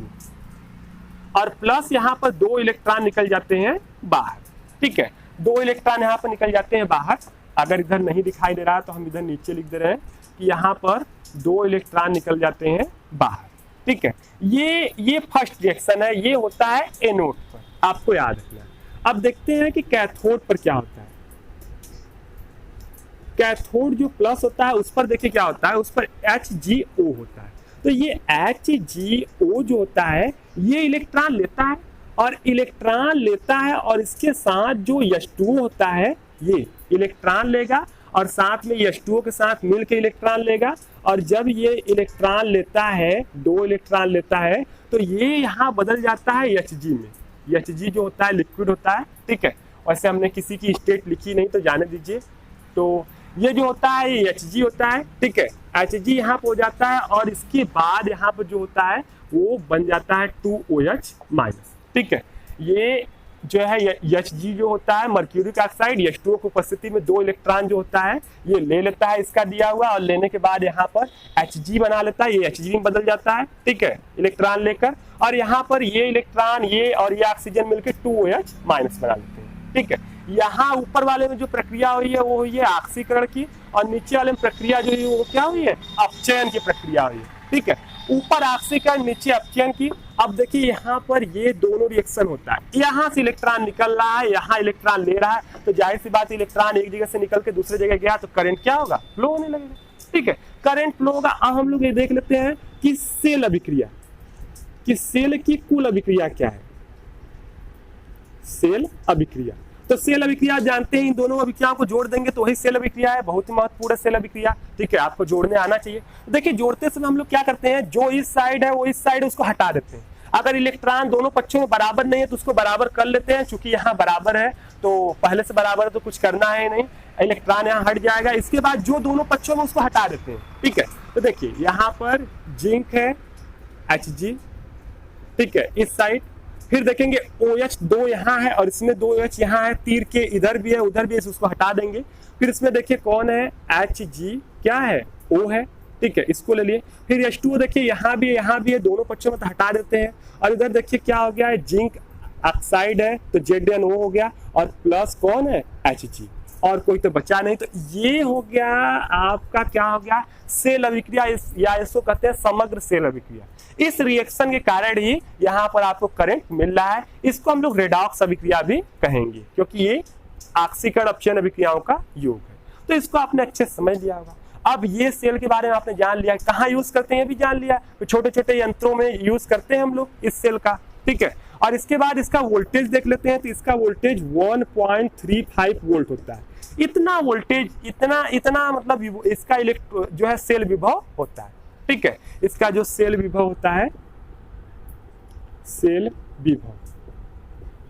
और प्लस यहाँ पर दो इलेक्ट्रॉन निकल जाते हैं बाहर। ठीक है, दो इलेक्ट्रॉन यहाँ पर निकल जाते हैं बाहर। अगर इधर नहीं दिखाई दे रहा है तो हम इधर नीचे लिख दे रहे हैं कि यहाँ पर दो इलेक्ट्रॉन निकल जाते हैं बाहर। ठीक है, ये फर्स्ट रिएक्शन है, ये होता है एनोड पर, आपको याद रखना है। अब देखते हैं कि कैथोड पर क्या होता है। कैथोड जो प्लस होता है उस पर देखिए क्या होता है, उस पर HgO होता है। तो ये HgO जो होता है ये इलेक्ट्रॉन लेता है और इलेक्ट्रॉन लेता है और इसके साथ जो H2O होता है ये इलेक्ट्रॉन लेगा और साथ में H2O के साथ मिलकर इलेक्ट्रॉन लेगा और जब ये इलेक्ट्रॉन लेता है, दो इलेक्ट्रॉन लेता है तो ये यहाँ बदल जाता है Hg में। Hg जो होता है लिक्विड होता है। ठीक है, वैसे हमने किसी की स्टेट लिखी नहीं तो जाने दीजिए। तो ये जो होता है ये Hg होता है। ठीक है, Hg यहाँ पर हो जाता है और इसके बाद यहाँ पर जो होता है वो बन जाता है 2OH माइनस। ठीक है, ये जो है Hg जो होता है मर्क्यूरिक ऑक्साइड, H2O की उपस्थिति में दो इलेक्ट्रॉन जो होता है ये ले लेता है इसका दिया हुआ और लेने के बाद यहाँ पर Hg बना लेता है, ये Hg में बदल जाता है। ठीक है, इलेक्ट्रॉन लेकर और यहाँ पर ये इलेक्ट्रॉन ये और ये ऑक्सीजन मिलकर 2OH माइनस बना लेते हैं। ठीक है, यहाँ ऊपर वाले में जो प्रक्रिया हुई है वो हुई है ऑक्सीकरण की और नीचे वाले में प्रक्रिया जो है वो क्या हुई है, अपचयन की प्रक्रिया हुई है। ठीक है, ऊपर ऑक्सीकरण नीचे अपचयन की। अब देखिए यहाँ पर ये दोनों रिएक्शन होता है, यहाँ से इलेक्ट्रॉन निकल रहा है, यहाँ इलेक्ट्रॉन ले रहा है, तो जाहिर सी बात इलेक्ट्रॉन एक जगह से निकल के दूसरे जगह गया तो करंट क्या होगा, फ्लो होने लगेगा। ठीक है, करंट फ्लो होगा। अब हम लोग ये देख लेते हैं कि सेल अभिक्रिया, कि सेल की कुल अभिक्रिया क्या है। सेल अभिक्रिया, तो सेल अभिक्रिया जानते हैं, इन दोनों अभिक्रियाओं को जोड़ देंगे तो वही सेल अभिक्रिया है, बहुत ही महत्वपूर्ण सेल अभिक्रिया। ठीक है, आपको जोड़ने आना चाहिए। देखिए जोड़ते समय हम लोग क्या करते हैं, जो इस साइड है वो इस साइड उसको हटा देते हैं। अगर इलेक्ट्रॉन दोनों पक्षों में बराबर नहीं है तो उसको बराबर कर लेते हैं, क्योंकि यहाँ बराबर है तो पहले से बराबर है तो कुछ करना है नहीं, इलेक्ट्रॉन यहाँ हट जाएगा। इसके बाद जो दोनों पक्षों में उसको हटा देते हैं। ठीक है, तो देखिए यहाँ पर जिंक है Hg। ठीक है, इस साइड फिर देखेंगे OH दो यहाँ है और इसमें दो OH यहाँ है, तीर के इधर भी है उधर भी है, उसको हटा देंगे। फिर इसमें देखिए कौन है, Hg क्या है, O है। ठीक है, इसको ले लिए। फिर H2O देखिए यहाँ भी है, दोनों पक्षों में तो हटा देते हैं और इधर देखिए क्या हो गया है, जिंक ऑक्साइड है तो ZnO हो गया और प्लस कौन है, Hg, और कोई तो बचा नहीं। तो ये हो गया आपका क्या हो गया, सेल अभिक्रिया, या इसको कहते हैं समग्र सेल अभिक्रिया। इस रिएक्शन के कारण ही यहाँ पर आपको करंट मिल रहा है। इसको हम लोग रेडॉक्स अभिक्रिया भी कहेंगे क्योंकि ये ऑक्सीकरण अपचयन अभिक्रियाओं का योग है। तो इसको आपने अच्छे से समझ लिया होगा। अब ये सेल के बारे में आपने जान लिया, कहाँ यूज करते हैं भी जान लिया, तो छोटे छोटे यंत्रों में यूज करते हैं हम लोग इस सेल का, ठीक है। और इसके बाद इसका वोल्टेज देख लेते हैं, तो इसका वोल्टेज 1.35 वोल्ट होता है। इतना वोल्टेज, इतना मतलब इसका जो है सेल विभव होता है, ठीक है। इसका जो सेल विभव होता है, सेल विभव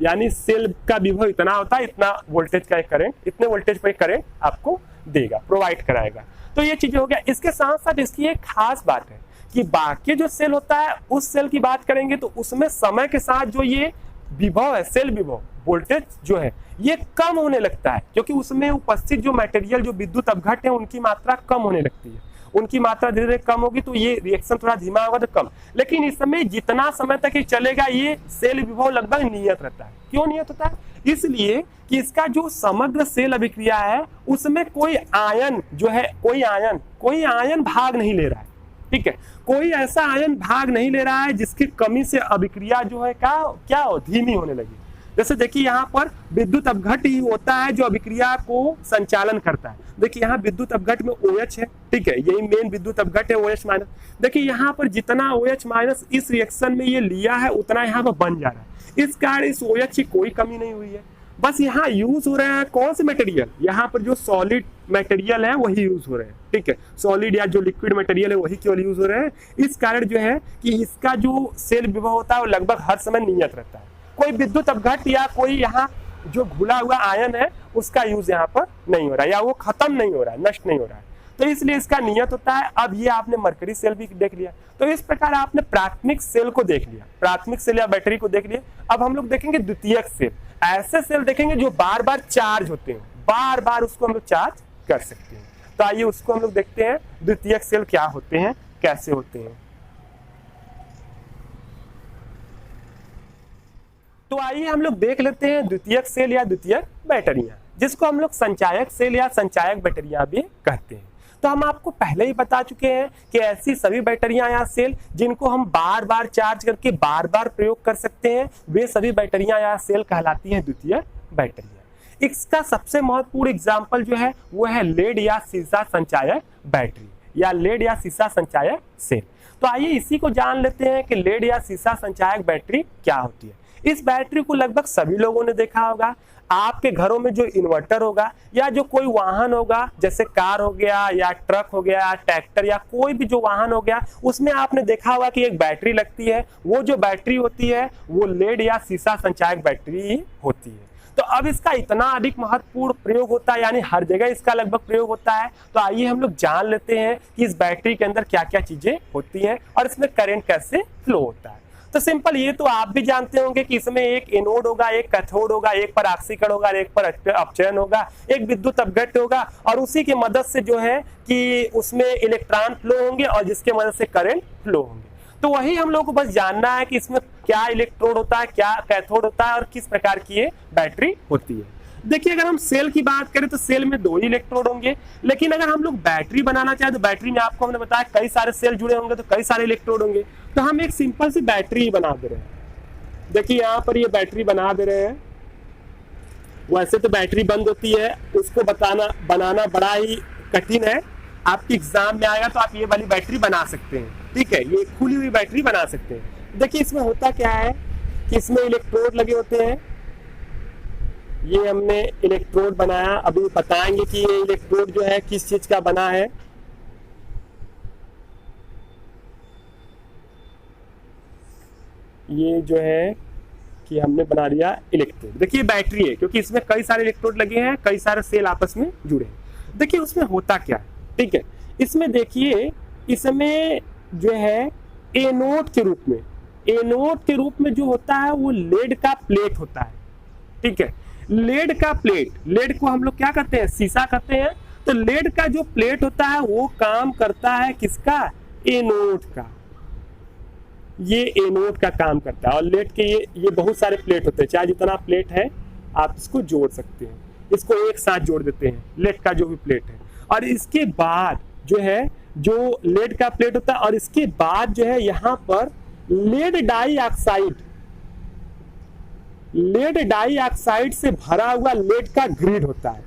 यानी सेल का विभव इतना होता है, इतना वोल्टेज का करंट, इतने वोल्टेज पर करंट आपको देगा, प्रोवाइड कराएगा। तो ये चीजें हो गया। इसके साथ साथ इसकी एक खास बात है कि बाकी जो सेल होता है, उस सेल की बात करेंगे तो उसमें समय के साथ जो ये विभव है, सेल विभव, वोल्टेज जो है ये कम होने लगता है, क्योंकि उसमें उपस्थित जो मटेरियल, जो विद्युत अपघट है, उनकी मात्रा कम होने लगती है। उनकी मात्रा धीरे धीरे कम होगी तो ये रिएक्शन थोड़ा धीमा होगा तो कम, लेकिन इसमें जितना समय तक ये चलेगा ये सेल विभव लगभग नियत रहता है। क्यों नियत होता है? इसलिए कि इसका जो समग्र सेल अभिक्रिया है उसमें कोई आयन जो है, कोई आयन भाग नहीं ले रहा है, ठीक है। कोई ऐसा आयन भाग नहीं ले रहा है जिसकी कमी से अभिक्रिया जो है क्या हो, धीमी होने लगी। जैसे देखिए यहाँ पर विद्युत अपघट ही होता है जो अभिक्रिया को संचालन करता है। देखिए यहाँ विद्युत अपघट में OH है, ठीक है, यही मेन विद्युत अपघट है OH माइनस। देखिए यहाँ पर जितना OH माइनस इस रिएक्शन में ये लिया है उतना यहाँ पर बन जा रहा है। इस कारण इस OH की कोई कमी नहीं हुई है। बस यहाँ यूज हो रहा है कौन से मटेरियल, यहाँ पर जो सॉलिड मटेरियल है वही यूज हो रहे हैं, ठीक है। सॉलिड या जो लिक्विड मटेरियल है वही केवल यूज हो रहे हैं। इस कारण जो है कि इसका जो सेल विभव होता है वो लगभग हर समय नियत रहता है। कोई विद्युत अपघट या कोई यहाँ जो घुला हुआ आयन है उसका यूज यहाँ पर नहीं हो रहा है, या वो खत्म नहीं हो रहा है, नष्ट नहीं हो रहा है, तो इसलिए इसका नियत होता है। अब ये आपने मरकरी सेल भी देख लिया, तो इस प्रकार आपने प्राथमिक सेल को देख लिया, प्राथमिक सेल या बैटरी को देख लिया। अब हम लोग देखेंगे द्वितीयक सेल। ऐसे सेल देखेंगे जो बार बार चार्ज होते हैं, बार बार उसको हम लोग चार्ज कर सकते हैं। तो आइए उसको हम लोग देखते हैं, द्वितीयक सेल क्या होते हैं, कैसे होते हैं। तो आइए हम लोग देख लेते हैं द्वितीयक सेल या द्वितीयक बैटरियां, जिसको हम लोग संचायक सेल या संचायक बैटरियां भी कहते हैं। तो हम आपको पहले ही बता चुके हैं कि ऐसी सभी बैटरियां या सेल जिनको हम बार बार चार्ज करके बार बार प्रयोग कर सकते हैं, वे सभी बैटरियां या सेल कहलाती हैं द्वितीयक बैटरियां। इसका सबसे महत्वपूर्ण एग्जाम्पल जो है वो है लेड या सीसा संचायक बैटरी या लेड या सीसा संचायक सेल। तो आइए इसी को जान लेते हैं कि लेड या सीसा संचायक बैटरी क्या होती है। इस बैटरी को लगभग सभी लोगों ने देखा होगा। आपके घरों में जो इन्वर्टर होगा या जो कोई वाहन होगा, जैसे कार हो गया या ट्रक हो गया, ट्रैक्टर या कोई भी जो वाहन हो गया, उसमें आपने देखा होगा कि एक बैटरी लगती है। वो जो बैटरी होती है वो लेड या सीसा संचायक बैटरी होती है। तो अब इसका इतना अधिक महत्वपूर्ण प्रयोग होता है, यानी हर जगह इसका लगभग प्रयोग होता है। तो आइए हम लोग जान लेते हैं कि इस बैटरी के अंदर क्या क्या चीजें होती हैं और इसमें करंट कैसे फ्लो होता है। तो सिंपल, ये तो आप भी जानते होंगे कि इसमें एक एनोड होगा, एक कैथोड होगा, एक पर ऑक्सीकरण होगा, एक पर अपचयन होगा, एक विद्युत अपघट होगा, और उसी की मदद से जो है कि उसमें इलेक्ट्रॉन फ्लो होंगे और जिसके मदद से करंट फ्लो होंगे। तो वही हम लोग को बस जानना है कि इसमें क्या इलेक्ट्रोड होता है, क्या कैथोड होता है और किस प्रकार की ये बैटरी होती है। देखिए, अगर हम सेल की बात करें तो सेल में 2 ही इलेक्ट्रोड होंगे, लेकिन अगर हम लोग बैटरी बनाना चाहें तो बैटरी में आपको हमने बताया कई सारे सेल जुड़े होंगे तो कई सारे इलेक्ट्रोड होंगे। तो हम एक सिंपल सी बैटरी ही बना दे रहे हैं। देखिए यहाँ पर ये बैटरी बना दे रहे हैं। वैसे तो बैटरी बंद होती है, उसको बनाना बड़ा ही कठिन है। आपके एग्जाम में आएगा तो आप ये वाली बैटरी बना सकते हैं, ठीक है, ये खुली हुई बैटरी बना सकते हैं। देखिए इसमें होता क्या है कि इसमें इलेक्ट्रोड लगे होते हैं। ये हमने इलेक्ट्रोड बनाया, अभी बताएंगे कि ये इलेक्ट्रोड जो है किस चीज का बना है। ये जो है कि हमने बना दिया इलेक्ट्रोड। देखिए बैटरी है क्योंकि इसमें कई सारे इलेक्ट्रोड लगे हैं, कई सारे सेल आपस में जुड़े हैं। देखिए उसमें होता क्या है, ठीक है, इसमें देखिए इसमें जो है एनोड के रूप में जो होता है वो लेड का प्लेट होता है, ठीक है। लेड का प्लेट, लेड को हम लोग क्या कहते हैं, शीशा कहते हैं। तो लेड का जो प्लेट होता है वो काम करता है किसका, एनोड का। ये एनोड का काम करता है। और लेड के ये बहुत सारे प्लेट होते हैं, चाहे जितना प्लेट है आप इसको जोड़ सकते हैं, इसको एक साथ जोड़ देते हैं, लेड का जो भी प्लेट है। और इसके बाद जो है जो लेड का प्लेट होता है, और इसके बाद जो है यहाँ पर लेड डाइऑक्साइड से भरा हुआ लेड का ग्रिड होता है।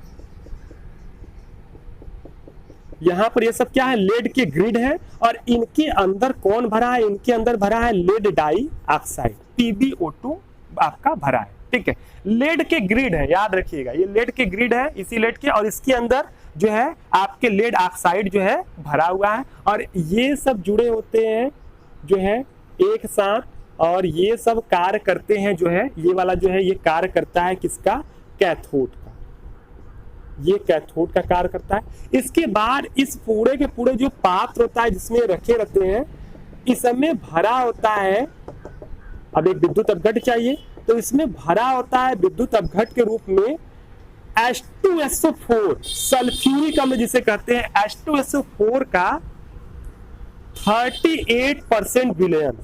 यहाँ पर ये सब क्या है, लेड के ग्रिड है और इनके अंदर कौन भरा है, इनके अंदर भरा है लेड डाई ऑक्साइड PbO2 आपका भरा है। ठीक है, लेड के ग्रिड है, याद रखिएगा ये लेड के ग्रिड है, इसी लेड के, और इसके अंदर जो है आपके लेड ऑक्साइड जो है भरा हुआ है और ये सब जुड़े होते हैं जो है एक साथ, और ये सब कार्य करते हैं जो है, ये वाला जो है ये कार्य करता है किसका, कैथोड का, ये कैथोड का कार्य करता है। इसके बाद इस पूरे के पूरे जो पात्र होता है जिसमें रखे रहते हैं, इसमें भरा होता है, अब एक विद्युत अपघट चाहिए तो इसमें भरा होता है विद्युत अपघट के रूप में H2SO4 सल्फ्यूरिक अम्ल जिसे कहते हैं, H2SO4 का 38% विलयन,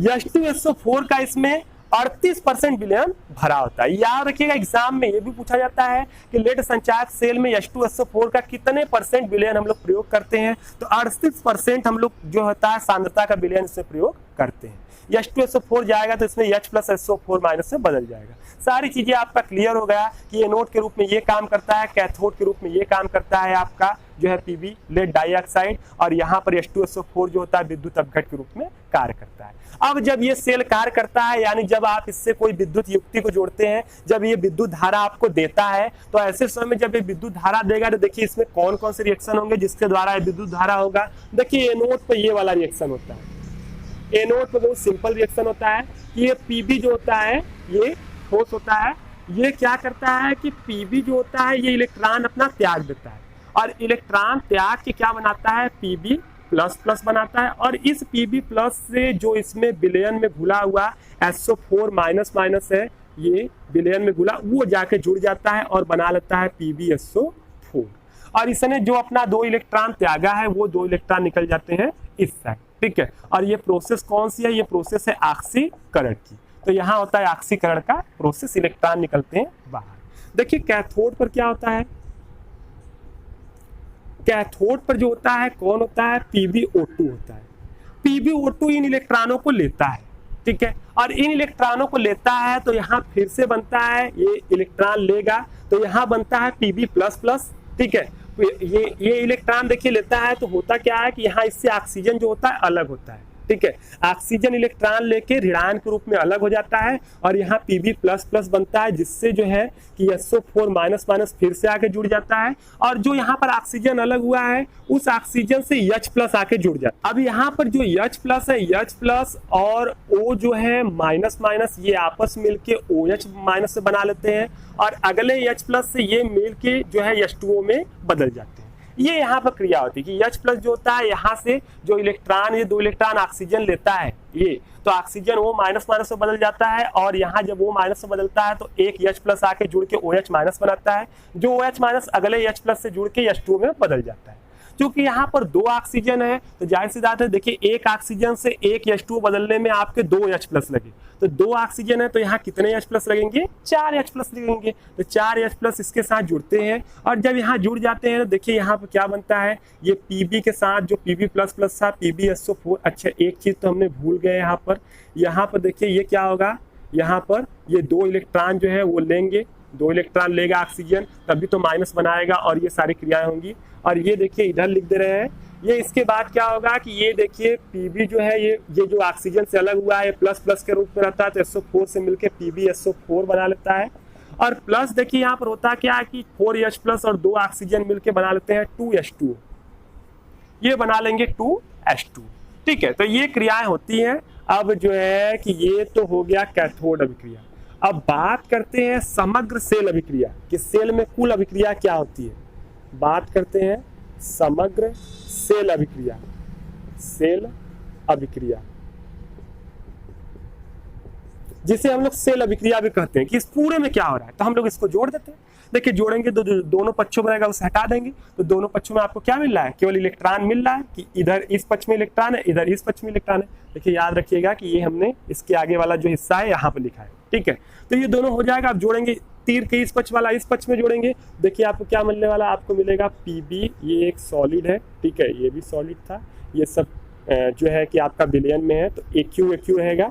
H2SO4 का इसमें 38% विलयन भरा होता है। याद रखिएगा एग्जाम में ये भी पूछा जाता है कि लेड संचायक सेल में H2SO4 का कितने परसेंट विलयन हम लोग प्रयोग करते हैं, तो 38% हम लोग जो होता है सांद्रता का विलयन से प्रयोग करते हैं। H2SO4 जाएगा तो इसमें H प्लस SO4 माइनस से बदल जाएगा। सारी चीजें आपका क्लियर हो गया कि एनोड के रूप में ये काम करता है, कैथोड के रूप में ये काम करता है आपका जो है Pb लेड डाइऑक्साइड, और यहाँ पर H2SO4 जो होता है विद्युत अपघट के रूप में कार्य करता है। अब जब ये सेल कार्य करता है, यानी जब आप इससे कोई विद्युत युक्ति को जोड़ते हैं, जब ये विद्युत धारा आपको देता है, तो ऐसे समय में जब ये विद्युत धारा देगा तो देखिए इसमें कौन कौन से रिएक्शन होंगे जिसके द्वारा ये विद्युत धारा होगा। देखिए एनोड पे ये वाला रिएक्शन होता है, एनोड पे बहुत सिंपल रिएक्शन होता है कि ये Pb जो होता है ये ठोस होता है, ये क्या करता है कि Pb जो होता है ये इलेक्ट्रॉन अपना त्याग देता है, और इलेक्ट्रॉन त्याग के क्या बनाता है, Pb प्लस प्लस बनाता है, और इस Pb प्लस से जो इसमें विलयन में घुला हुआ SO4 माइनस माइनस है, ये विलयन में घुला वो जाके जुड़ जाता है और बना लेता है PbSO4, और इसने जो अपना 2 इलेक्ट्रॉन त्यागा है वो 2 इलेक्ट्रॉन निकल जाते हैं इस साइड। ठीक है, और ये प्रोसेस कौन सी है, ये प्रोसेस है ऑक्सीकरण की। तो यहाँ होता है ऑक्सीकरण का प्रोसेस, इलेक्ट्रॉन निकलते हैं बाहर। देखिए कैथोड पर क्या होता है, कैथोड पर जो होता है कौन होता है, PbO2 होता है। PbO2 इन इलेक्ट्रॉनों को लेता है, ठीक है, और इन इलेक्ट्रॉनों को लेता है तो यहाँ फिर से बनता है, ये इलेक्ट्रॉन लेगा तो यहाँ बनता है Pb प्लस प्लस। ठीक है, ये इलेक्ट्रॉन देखिए लेता है तो होता क्या है कि यहाँ इससे ऑक्सीजन जो होता है अलग होता है। ठीक है, ऑक्सीजन इलेक्ट्रॉन लेके ऋणायन के रूप में अलग हो जाता है और यहाँ Pb प्लस प्लस बनता है, जिससे जो है कि SO4 माइनस माइनस फिर से आके जुड़ जाता है, और जो यहाँ पर ऑक्सीजन अलग हुआ है उस ऑक्सीजन से H प्लस आके जुड़ जाता है। अब यहाँ पर जो H प्लस है, H प्लस और O जो है माइनस माइनस ये आपस मिलके OH माइनस से बना लेते हैं, और अगले H प्लस से ये मिल के जो है H2O में बदल जाते हैं। ये यहाँ पर क्रिया होती है कि H प्लस जो होता है यहाँ से जो इलेक्ट्रॉन, ये 2 इलेक्ट्रॉन ऑक्सीजन लेता है ये, तो ऑक्सीजन O माइनस माइनस से बदल जाता है, और यहाँ जब O माइनस से बदलता है तो एक H प्लस आके जुड़ के OH माइनस बनाता है, जो OH माइनस अगले H प्लस से जुड़ के H2O में बदल जाता है। क्योंकि यहाँ पर 2 ऑक्सीजन है तो जाहिर सी बात है, देखिए एक ऑक्सीजन से एक H2O बदलने में आपके 2 H प्लस लगे, तो 2 ऑक्सीजन है तो यहाँ कितने H प्लस लगेंगे, 4 H प्लस लगेंगे, तो 4 H प्लस इसके साथ जुड़ते हैं, और जब यहाँ जुड़ जाते हैं तो देखिए यहाँ पर क्या बनता है, ये Pb के साथ जो Pb प्लस प्लस था PbSO4। अच्छा एक चीज तो हमने भूल गए यहाँ पर देखिए ये क्या होगा, यहाँ पर ये 2 इलेक्ट्रॉन जो है वो लेंगे, 2 इलेक्ट्रॉन लेगा ऑक्सीजन, तभी तो माइनस बनाएगा और ये सारी क्रियाएं होंगी। और ये देखिए इधर लिख दे रहे हैं, ये इसके बाद क्या होगा कि ये देखिए Pb जो है ये जो ऑक्सीजन से अलग हुआ है प्लस प्लस के रूप में रहता है, तो SO4 से मिलके PbSO4 बना लेता है, और प्लस देखिए यहाँ पर होता क्या है कि 4H प्लस और 2 ऑक्सीजन मिलके बना लेते हैं 2H2, ये बना लेंगे 2H2। ठीक है, तो ये क्रियाएं होती हैं। अब जो है कि ये तो हो गया कैथोड अभिक्रिया। अब बात करते हैं समग्र सेल अभिक्रिया कि सेल में कुल अभिक्रिया क्या होती है। बात करते हैं समग्र सेल अभिक्रिया, सेल अभिक्रिया जिसे हम लोग सेल अभिक्रिया भी कहते हैं कि इस पूरे में क्या हो रहा है, तो हम लोग इसको जोड़ देते हैं। देखिए जोड़ेंगे तो दोनों पक्षों में रहेगा उसे हटा देंगे, तो दोनों पक्षों में आपको क्या मिल रहा है, केवल इलेक्ट्रॉन मिल रहा है कि इधर इस पक्ष में इलेक्ट्रॉन है, इधर इस पक्ष में इलेक्ट्रॉन है। देखिए याद रखिएगा कि ये हमने इसके आगे वाला जो हिस्सा है यहाँ पे लिखा है। ठीक है, तो ये दोनों हो जाएगा। अब जोड़ेंगे तीर के इस पक्ष वाला इस पक्ष में जोड़ेंगे, देखिए आपको क्या मिलने वाला, आपको मिलेगा Pb, ये एक सॉलिड है, ठीक है, ये भी सॉलिड था, ये सब जो है कि आपका विलयन में है, तो AQ रहेगा।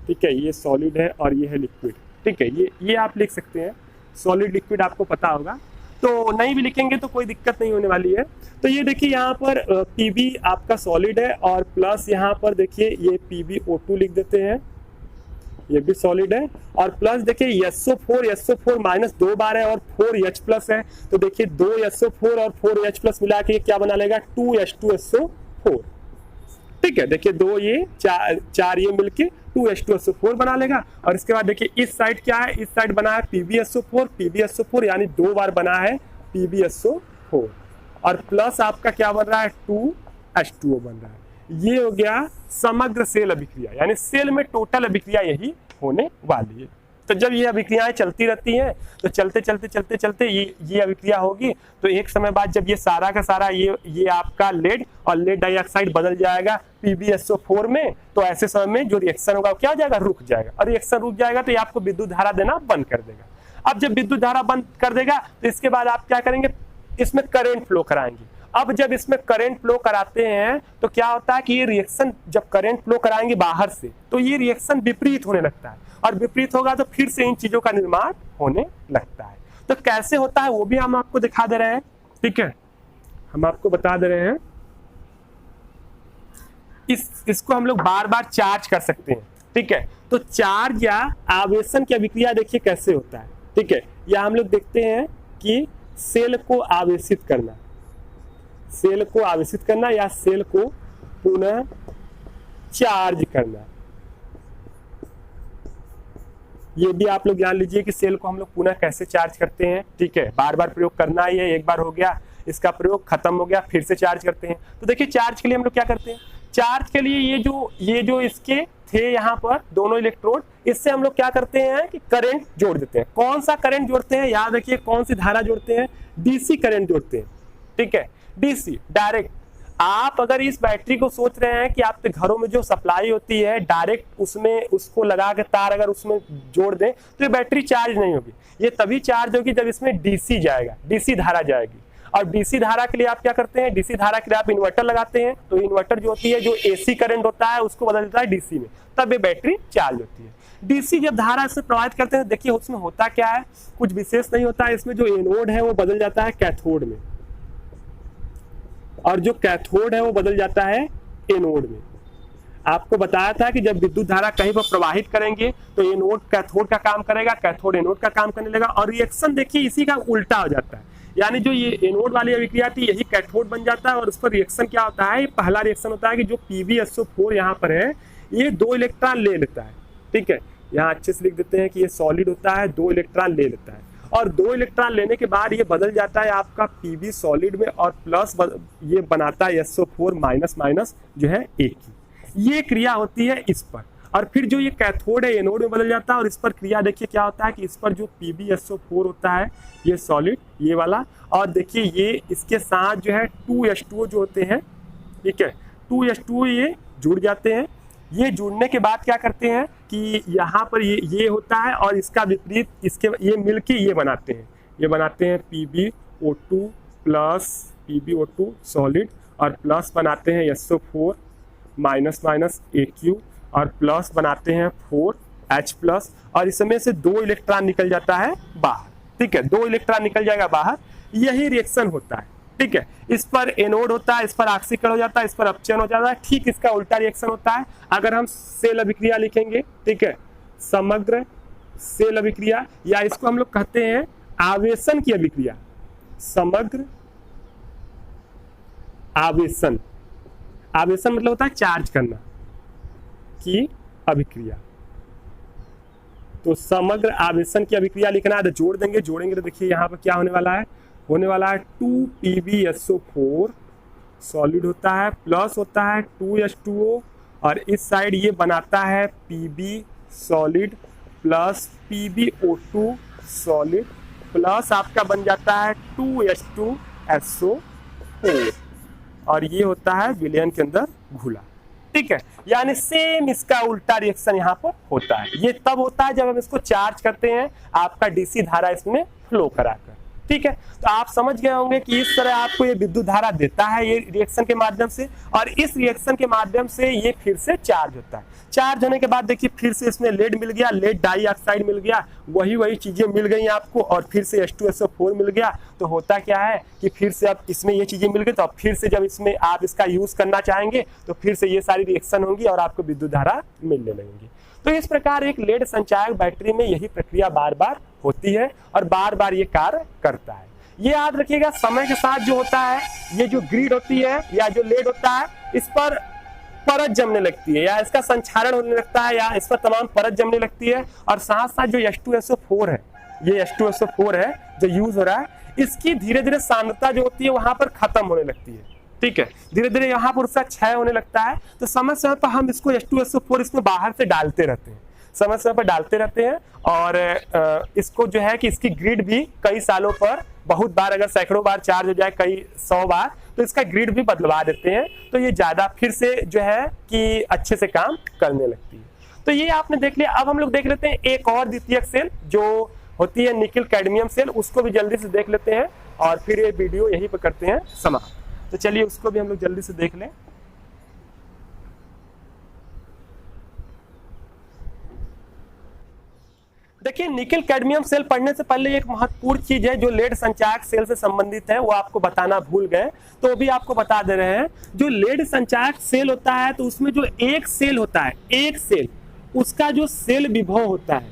ठीक है, ये सॉलिड है और ये है लिक्विड। ठीक है, ये आप लिख सकते हैं सॉलिड लिक्विड आपको पता होगा, तो नहीं भी लिखेंगे तो कोई दिक्कत नहीं होने वाली है। तो ये देखिए यहाँ पर Pb आपका सॉलिड है और प्लस यहाँ पर देखिए ये PbO2 लिख देते हैं, ये भी सॉलिड है। और प्लस देखिए SO4 माइनस 2 बार है और 4H प्लस है, तो देखिए 2SO4 और 4H प्लस मिला के क्या बना लेगा 2H2SO4। ठीक है, देखिए 2 ये 4 ये मिलके 2H2SO4 बना लेगा। और इसके बाद देखिए इस साइड क्या है, इस साइड बना है PbSO4 यानी 2 बार बना है PbSO4 और प्लस आपका क्या बन रहा है 2H2O बन रहा है। ये हो गया समग्र सेल अभिक्रिया, यानी सेल में टोटल अभिक्रिया यही होने वाली है। तो जब ये अभिक्रियाएं चलती रहती हैं तो चलते ये अभिक्रिया होगी, तो एक समय बाद जब ये सारा का सारा ये आपका लेड और लेड डाइऑक्साइड बदल जाएगा PbSO4 में, तो ऐसे समय में जो रिएक्शन होगा क्या हो जाएगा, रुक जाएगा। और रिएक्शन रुक जाएगा तो ये आपको विद्युत धारा देना बंद कर देगा। अब जब विद्युत धारा बंद कर देगा तो इसके बाद आप क्या करेंगे, इसमें करंट फ्लो कराएंगे। अब जब इसमें करंट फ्लो कराते हैं तो क्या होता है कि ये रिएक्शन जब करंट फ्लो कराएंगे बाहर से तो ये रिएक्शन विपरीत होने लगता है, और विपरीत होगा तो फिर से इन चीजों का निर्माण होने लगता है। तो कैसे होता है वो भी हम आपको दिखा दे रहे हैं। ठीक है, हम आपको बता दे रहे हैं। इसको हम लोग बार बार चार्ज कर सकते हैं। ठीक है, तो चार्ज या आवेशन की अभिक्रिया देखिए कैसे होता है। ठीक है, या हम लोग देखते हैं कि सेल को आवेशित करना, सेल को आवेशित करना या सेल को पुनः चार्ज करना। ये भी आप लोग जान लीजिए कि सेल को हम लोग पुनः कैसे चार्ज करते हैं। ठीक है, बार बार प्रयोग करना ही है, एक बार हो गया इसका प्रयोग खत्म हो गया फिर से चार्ज करते हैं। तो देखिए चार्ज के लिए हम लोग क्या करते हैं, चार्ज के लिए ये जो इसके थे यहाँ पर दोनों इलेक्ट्रोड, इससे हम लोग क्या करते हैं कि करंट जोड़ देते हैं। कौन सा करंट जोड़ते हैं, याद रखिए कौन सी धारा जोड़ते हैं, डीसी करंट जोड़ते हैं। ठीक है, डीसी डायरेक्ट। आप अगर इस बैटरी को सोच रहे हैं कि आपके घरों में जो सप्लाई होती है डायरेक्ट उसमें उसको लगा के तार अगर उसमें जोड़ दें तो ये बैटरी चार्ज नहीं होगी। ये तभी चार्ज होगी जब इसमें डीसी जाएगा, डीसी धारा जाएगी। और डीसी धारा के लिए आप क्या करते हैं, डीसी धारा के लिए आप इन्वर्टर लगाते हैं। तो इन्वर्टर जो होती है जो एसी करंट होता है उसको बदल देता है डीसी में, तब ये बैटरी चार्ज होती है। डीसी जब धारा इसमें प्रवाहित करते हैं देखिए उसमें होता क्या है, कुछ विशेष नहीं होता है। इसमें जो एनोड है वो बदल जाता है कैथोड में, और जो कैथोड है वो बदल जाता है एनोड में। आपको बताया था कि जब विद्युत धारा कहीं पर प्रवाहित करेंगे तो एनोड कैथोड का काम करेगा, कैथोड एनोड का काम करने लगा, और रिएक्शन देखिए इसी का उल्टा हो जाता है। यानी जो ये एनोड वाली अभिक्रिया थी यही कैथोड बन जाता है, और उस पर रिएक्शन क्या होता है, पहला रिएक्शन होता है कि जो PbSO4 यहाँ पर है ये 2 इलेक्ट्रॉन ले लेता है। ठीक है, यहाँ अच्छे से लिख देते हैं कि ये सॉलिड होता है, 2 इलेक्ट्रॉन ले लेता है, और 2 इलेक्ट्रॉन लेने के बाद ये बदल जाता है आपका Pb सॉलिड में, और प्लस ये बनाता है SO4 माइनस माइनस जो है एक ही। ये क्रिया होती है इस पर, और फिर जो ये कैथोड है एनोड में बदल जाता है, और इस पर क्रिया देखिए क्या होता है कि इस पर जो PbSO4 होता है ये सॉलिड ये वाला, और देखिए ये इसके साथ जो है 2H2O जो होते हैं। ठीक है, 2H2O ये जुड़ जाते हैं। ये जुड़ने के बाद क्या करते हैं कि यहाँ पर ये होता है, और इसका विपरीत इसके ये मिलके ये बनाते हैं PbO2 प्लस PbO2 सॉलिड, और प्लस बनाते हैं SO4 माइनस माइनस AQ, और प्लस बनाते हैं 4H प्लस, और इसमें से 2 इलेक्ट्रॉन निकल जाता है बाहर। ठीक है, 2 इलेक्ट्रॉन निकल जाएगा बाहर, यही रिएक्शन होता है। ठीक है, इस पर एनोड होता है, इस पर ऑक्सीकरण हो जाता है, इस पर अपचयन हो जाता है। ठीक इसका उल्टा रिएक्शन होता है अगर हम सेल अभिक्रिया लिखेंगे। ठीक है, समग्र सेल अभिक्रिया, या इसको हम लोग कहते हैं आवेशन की अभिक्रिया, समग्र आवेशन। आवेशन मतलब होता है चार्ज करना की अभिक्रिया। तो समग्र आवेशन की अभिक्रिया लिखना है तो जोड़ देंगे, जोड़ेंगे तो देखिए यहाँ पर क्या होने वाला है, 2 PbSO4 सॉलिड होता है, प्लस होता है 2H2O, और इस साइड ये बनाता है Pb solid plus PbO2 solid, plus आपका बन जाता है 2H2SO4, और ये होता है विलयन के अंदर घुला। ठीक है, यानी सेम इसका उल्टा रिएक्शन यहाँ पर होता है। ये तब होता है जब हम इसको चार्ज करते हैं, आपका डीसी धारा इसमें फ्लो कराकर। ठीक है, तो आप समझ गए होंगे कि इस तरह आपको ये विद्युत धारा देता है ये रिएक्शन के माध्यम से, और इस रिएक्शन के माध्यम से ये फिर से चार्ज होता है। चार्ज होने के बाद देखिए फिर से इसमें लेड मिल गया, लेड डाइऑक्साइड मिल गया, वही चीजें मिल गई आपको, और फिर से H2SO4 मिल गया। तो होता क्या है कि फिर से अब इसमें ये चीजें मिल गई, तो अब फिर से जब इसमें आप इसका यूज करना चाहेंगे तो फिर से ये सारी रिएक्शन होंगी और आपको विद्युत धारा मिलने लगेंगी। तो इस प्रकार एक लेड संचायक बैटरी में यही प्रक्रिया बार बार होती है और बार बार ये कार्य करता है। ये याद रखिएगा, समय के साथ जो होता है, ये जो ग्रिड होती है या जो लेड होता है, इस पर परत जमने लगती है या इसका संक्षारण होने लगता है या इस पर तमाम परत जमने लगती है, और साथ साथ जो H2SO4 है, ये H2SO4 है जो यूज हो रहा है, इसकी धीरे धीरे सांद्रता जो होती है वहां पर खत्म होने लगती है। ठीक है, धीरे धीरे यहाँ पर उसका क्षय होने लगता है। तो समय समय पर हम इसको H2SO4 इसमें बाहर से डालते रहते हैं, समय समय पर डालते रहते हैं, और इसको जो है कि इसकी ग्रिड भी कई सालों पर बहुत बार, अगर सैकड़ों बार चार्ज हो जाए, कई 100 बार, तो इसका ग्रिड भी बदलवा देते हैं, तो ये ज्यादा फिर से जो है कि अच्छे से काम करने लगती है। तो ये आपने देख लिया। अब हम लोग देख लेते हैं एक और द्वितीयक सेल जो होती है निकिल कैडमियम सेल, उसको भी जल्दी से देख लेते हैं और फिर ये वीडियो यहीं पर करते हैं समाप्त। तो चलिए उसको भी हम लोग जल्दी से देख लें। देखिए, निकिल कैडमियम सेल पढ़ने से पहले एक महत्वपूर्ण चीज है जो लेड संचायक सेल से संबंधित है, वो आपको बताना भूल गए, तो भी आपको बता दे रहे हैं। जो लेड संचायक सेल होता है तो उसमें जो एक सेल होता है, एक सेल, उसका जो सेल विभव होता है,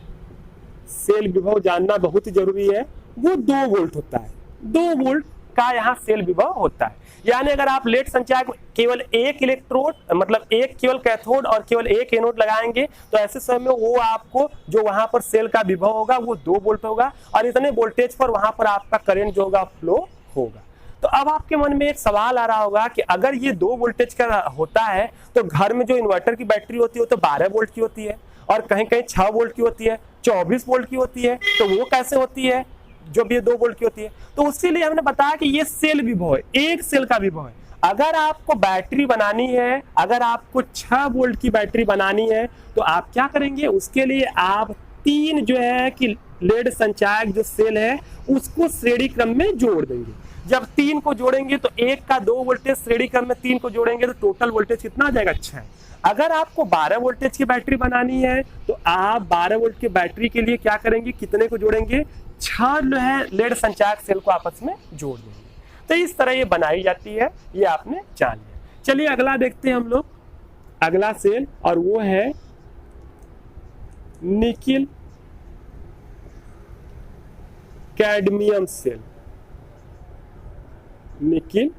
सेल विभव जानना बहुत ही जरूरी है, वो 2 वोल्ट होता है। 2 वोल्ट का यहाँ सेल विभव होता है। यानी अगर आप लेड संचायक केवल एक इलेक्ट्रोड, मतलब एक केवल कैथोड और केवल एक एनोड लगाएंगे, तो ऐसे समय में वो आपको जो वहां पर सेल का विभव होगा वो 2 वोल्ट होगा, और इतने वोल्टेज पर वहां पर आपका करंट जो होगा फ्लो होगा। तो अब आपके मन में एक सवाल आ रहा होगा कि अगर ये 2 वोल्टेज का होता है तो घर में जो इन्वर्टर की बैटरी होती है वो तो 12 वोल्ट की होती है, और कहीं कहीं 6 वोल्ट की होती है, 24 वोल्ट की होती है, तो वो कैसे होती है जब ये 2 वोल्ट की होती है? तो उसके लिए हमने बताया कि ये सेल विभव है, एक सेल का विभव है। अगर आपको बैटरी बनानी है, अगर आपको 6 वोल्ट की बैटरी बनानी है, तो आप क्या करेंगे? उसके लिए आप 3 जो है कि लेड संचायक जो सेल है उसको श्रेणी क्रम में जोड़ देंगे। जब 3 को जोड़ेंगे तो एक का 2 वोल्टेज, श्रेणी क्रम में 3 को जोड़ेंगे तो टोटल वोल्टेज कितना आ जाएगा? 6। अगर आपको 12 वोल्टेज की बैटरी बनानी है तो आप 12 वोल्ट की बैटरी के लिए क्या करेंगे? कितने को जोड़ेंगे? 6 जो है लेड संचायक सेल को आपस में जोड़ देंगे। तो इस तरह ये बनाई जाती है, ये आपने जान लिया। चलिए अगला देखते हैं हम लोग, अगला सेल, और वो है nickel cadmium cell. Nickel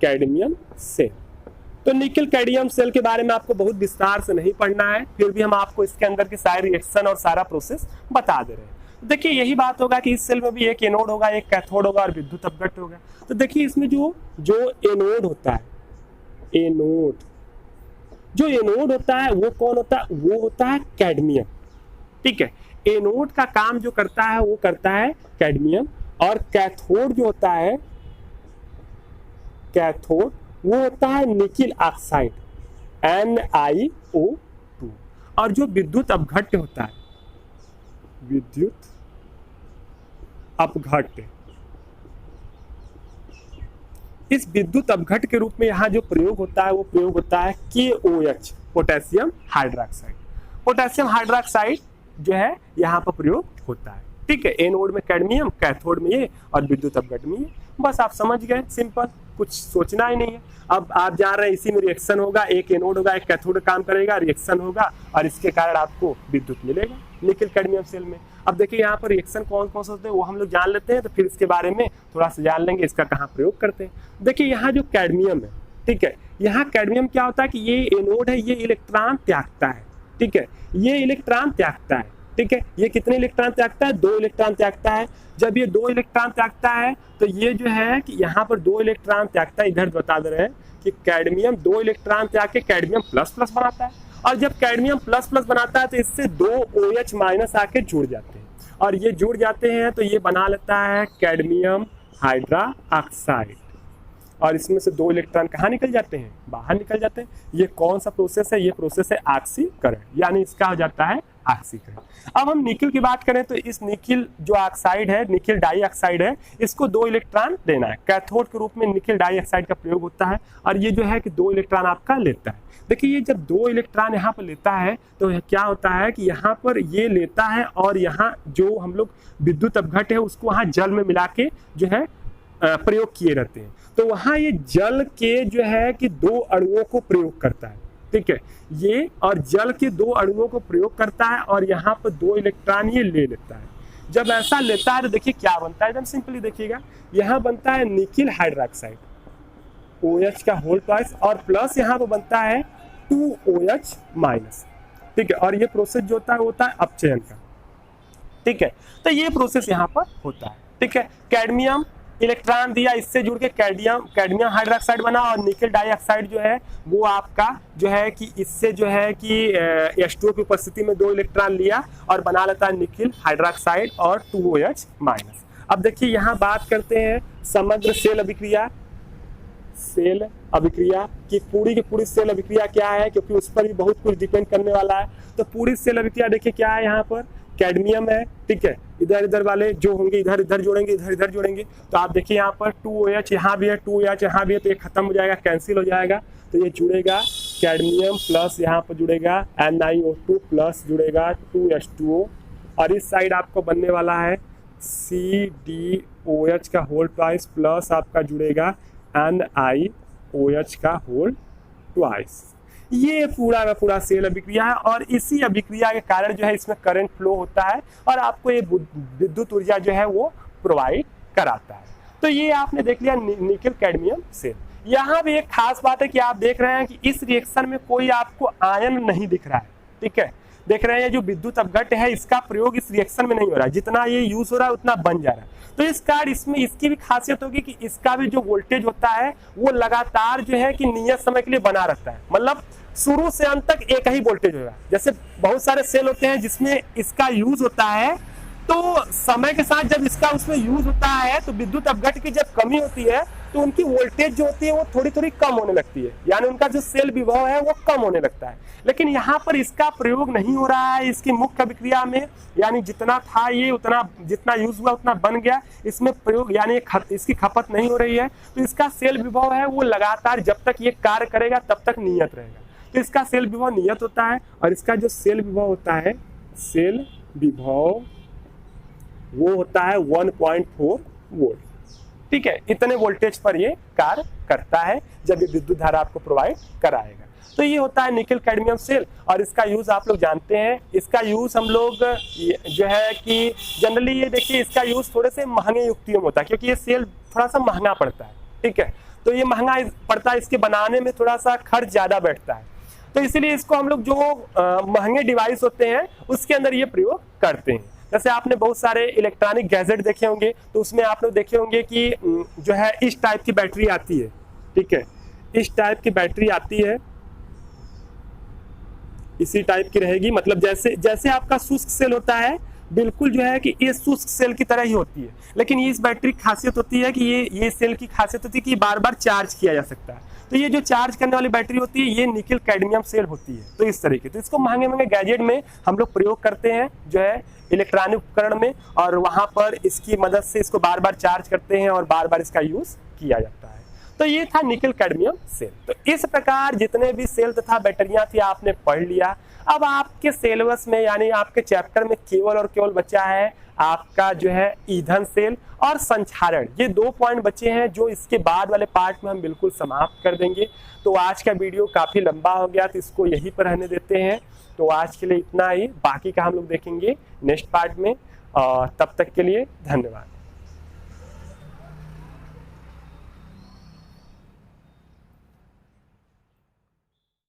cadmium cell, तो निकिल कैडमियम सेल के बारे में आपको बहुत विस्तार से नहीं पढ़ना है, फिर भी हम आपको इसके अंदर की सारी रिएक्शन और सारा प्रोसेस बता दे रहे हैं। देखिए यही बात होगा कि इस सेल में भी एक एनोड होगा, एक कैथोड होगा और विद्युत अपघट्ट होगा। तो देखिए इसमें जो एनोड होता है, एनोड, जो एनोड होता है वो कौन होता है? वो होता है कैडमियम। ठीक है, एनोड का काम जो करता है वो करता है कैडमियम, और कैथोड जो होता है, कैथोड वो होता है निकिल ऑक्साइड, NiO2। और जो विद्युत अपघट्ट होता है, विद्युत अपघट्ट, इस विद्युत अपघट्ट के रूप में यहां जो प्रयोग होता है वो प्रयोग होता है KOH, potassium hydroxide. Potassium hydroxide जो है यहाँ पर प्रयोग होता है। ठीक है, एनोड में कैडमियम, कैथोड में ये, और विद्युत अपघट्ट में ये। बस आप समझ गए, सिंपल, कुछ सोचना ही नहीं है। अब आप जान रहे हैं इसी में रिएक्शन होगा, एक एनोड होगा, एक कैथोड काम करेगा, रिएक्शन होगा, और इसके कारण आपको विद्युत मिलेगा निकिल कैडमियम सेल में। अब देखिए यहाँ पर रिएक्शन कौन कौन से होते हैं वो हम लोग जान लेते हैं, तो फिर इसके बारे में थोड़ा सा जान लेंगे इसका कहाँ प्रयोग करते हैं। देखिए यहाँ जो कैडमियम है, ठीक है, यहाँ कैडमियम क्या होता है कि ये एनोड है, ये इलेक्ट्रॉन त्यागता है। ठीक है, ये इलेक्ट्रॉन त्यागता है। ठीक है, ये कितने इलेक्ट्रॉन त्यागता है? 2 इलेक्ट्रॉन त्यागता है। जब ये 2 इलेक्ट्रॉन त्यागता है तो ये जो है कि यहाँ पर 2 इलेक्ट्रॉन त्यागता है, इधर बता दे रहे हैं कि कैडमियम 2 इलेक्ट्रॉन त्याग के कैडमियम प्लस प्लस बनाता है, और जब कैडमियम प्लस प्लस बनाता है तो इससे 2 OH माइनस आके जुड़ जाते हैं, और ये जुड़ जाते हैं तो ये बना लेता है कैडमियम हाइड्रोक्साइड, और इसमें से 2 इलेक्ट्रॉन कहाँ निकल जाते हैं? बाहर निकल जाते हैं। ये कौन सा प्रोसेस है? ये प्रोसेस है ऑक्सीकरण, यानी इसका हो जाता है ऑक्सीकरण। अब हम निकिल की बात करें तो इस निकिल जो ऑक्साइड है, निकिल डाइऑक्साइड है, इसको 2 इलेक्ट्रॉन देना है। कैथोड के रूप में निकिल डाइऑक्साइड का प्रयोग होता है और ये जो है कि 2 इलेक्ट्रॉन आपका लेता है। देखिए ये जब 2 इलेक्ट्रॉन यहाँ पर लेता है तो क्या होता है कि यहाँ पर ये लेता है और यहाँ जो हम लोग विद्युत अपघट है उसको वहाँ जल में मिला के जो है प्रयोग किए रहते हैं। तो वहाँ ये जल के जो है कि 2 अणुओं को प्रयोग करता है, ठीक है, ये और जल के 2 अणुओं को प्रयोग करता है और यहाँ पर 2 इलेक्ट्रॉन ये ले लेता है। जब ऐसा लेता है तो देखिए क्या बनता है, एकदम सिंपली देखिएगा, यहाँ बनता है निकिल हाइड्रोक्साइड OH का होल ट्वाइस और प्लस यहाँ पर बनता है 2OH माइनस, ठीक है, और ये प्रोसेस जो होता है अपचयन का, ठीक है। तो ये प्रोसेस यहाँ पर होता है, ठीक है। कैडमियम इलेक्ट्रॉन दिया, इससे जुड़ के कैडमियम हाइड्रोक्साइड बना और निकिल डाइऑक्साइड जो है वो आपका जो है कि इससे जो है कि H2O की उपस्थिति में 2 इलेक्ट्रॉन लिया और बना लेता है निकिल हाइड्रोक्साइड और 2OH माइनस। अब देखिए यहाँ बात करते हैं समग्र सेल अभिक्रिया की पूरी सेल अभिक्रिया क्या है, क्योंकि उस पर भी बहुत कुछ डिपेंड करने वाला है। तो पूरी सेल अभिक्रिया देखिए क्या है, यहाँ पर कैडमियम है, ठीक है, इधर वाले जो होंगे इधर जोड़ेंगे, इधर जोड़ेंगे, तो आप देखिए यहाँ पर 2OH यहाँ भी है, 2OH यहाँ भी है, तो ये खत्म हो जाएगा, कैंसिल हो जाएगा, तो ये जुड़ेगा कैडमियम प्लस यहाँ पर जुड़ेगा NiO2 प्लस जुड़ेगा 2H2O और इस साइड आपको बनने वाला है CdOH का होल ट्वाइस प्लस आपका जुड़ेगा NiOH का होल ट्वाइस। ये पूरा का पूरा सेल अभिक्रिया है और इसी अभिक्रिया के कारण जो है इसमें करंट फ्लो होता है और आपको ये विद्युत ऊर्जा जो है वो प्रोवाइड कराता है। तो ये आपने देख लिया निकिल कैडमियम सेल। यहाँ भी एक खास बात है कि आप देख रहे हैं कि इस रिएक्शन में कोई आपको आयन नहीं दिख रहा है, ठीक है, देख रहे हैं जो विद्युत अपघट है इसका प्रयोग इस रिएक्शन में नहीं हो रहा है, जितना ये यूज हो रहा है उतना बन जा रहा है। तो इस कारण इसमें इसकी भी खासियत होगी कि इसका भी जो वोल्टेज होता है वो लगातार जो है कि नियत समय के लिए बना रहता है, मतलब शुरू से अंत तक एक ही वोल्टेज होगा। जैसे बहुत सारे सेल होते हैं जिसमें इसका यूज होता है, तो समय के साथ जब इसका उसमें यूज होता है तो विद्युत अपघट की जब कमी होती है तो उनकी वोल्टेज जो होती है वो थोड़ी कम होने लगती है, यानी उनका जो सेल विभव है वो कम होने लगता है। लेकिन यहाँ पर इसका प्रयोग नहीं हो रहा है इसकी मुख्य अभिक्रिया में, यानी जितना था ये उतना जितना यूज हुआ उतना बन गया, इसमें प्रयोग यानी इसकी खपत नहीं हो रही है। तो इसका सेल विभव है वो लगातार जब तक ये कार्य करेगा तब तक नियत रहेगा। तो इसका सेल विभव नियत होता है और इसका जो सेल विभव होता है, सेल विभव वो होता है 1.4 वोल्ट, ठीक है, इतने वोल्टेज पर ये कार्य करता है जब ये विद्युत धारा आपको प्रोवाइड कराएगा। तो ये होता है निकिल कैडमियम सेल और इसका यूज आप लोग जानते हैं। इसका यूज हम लोग जो है कि जनरली ये देखिए इसका यूज थोड़े से महंगे युक्तियों में होता है, क्योंकि ये सेल थोड़ा सा महंगा पड़ता है, ठीक है, तो ये महंगा पड़ता है, इसके बनाने में थोड़ा सा खर्च ज्यादा बैठता है, तो इसीलिए इसको हम लोग जो महंगे डिवाइस होते हैं उसके अंदर ये प्रयोग करते हैं। जैसे आपने बहुत सारे इलेक्ट्रॉनिक गैजेट देखे होंगे तो उसमें आप लोग देखे होंगे कि जो है इस टाइप की बैटरी आती है, ठीक है, इस टाइप की बैटरी आती है, इसी टाइप की रहेगी, मतलब जैसे आपका शुष्क सेल होता है बिल्कुल जो है कि ये शुष्क सेल की तरह ही होती है। लेकिन इस बैटरी की खासियत होती है कि ये सेल की खासियत होती है कि बार बार चार्ज किया जा सकता है। तो ये जो चार्ज करने वाली बैटरी होती है ये निकिल कैडमियम सेल होती है। तो इस तरीके, तो इसको महंगे गैजेट में हम लोग प्रयोग करते हैं जो है इलेक्ट्रॉनिक उपकरण में, और वहां पर इसकी मदद से इसको बार बार चार्ज करते हैं और बार बार इसका यूज किया जाता है। तो ये था निकिल कैडमियम सेल। तो इस प्रकार जितने भी सेल तथा बैटरियां थी आपने पढ़ लिया। अब आपके सिलेबस में यानी आपके चैप्टर में केवल और केवल बचा है आपका जो है ईंधन सेल और संक्षारण। ये 2 पॉइंट बचे हैं जो इसके बाद वाले पार्ट में हम बिल्कुल समाप्त कर देंगे। तो आज का वीडियो काफी लंबा हो गया तो इसको यहीं पर रहने देते हैं। तो आज के लिए इतना ही, बाकी का हम लोग देखेंगे नेक्स्ट पार्ट में। तब तक के लिए धन्यवाद।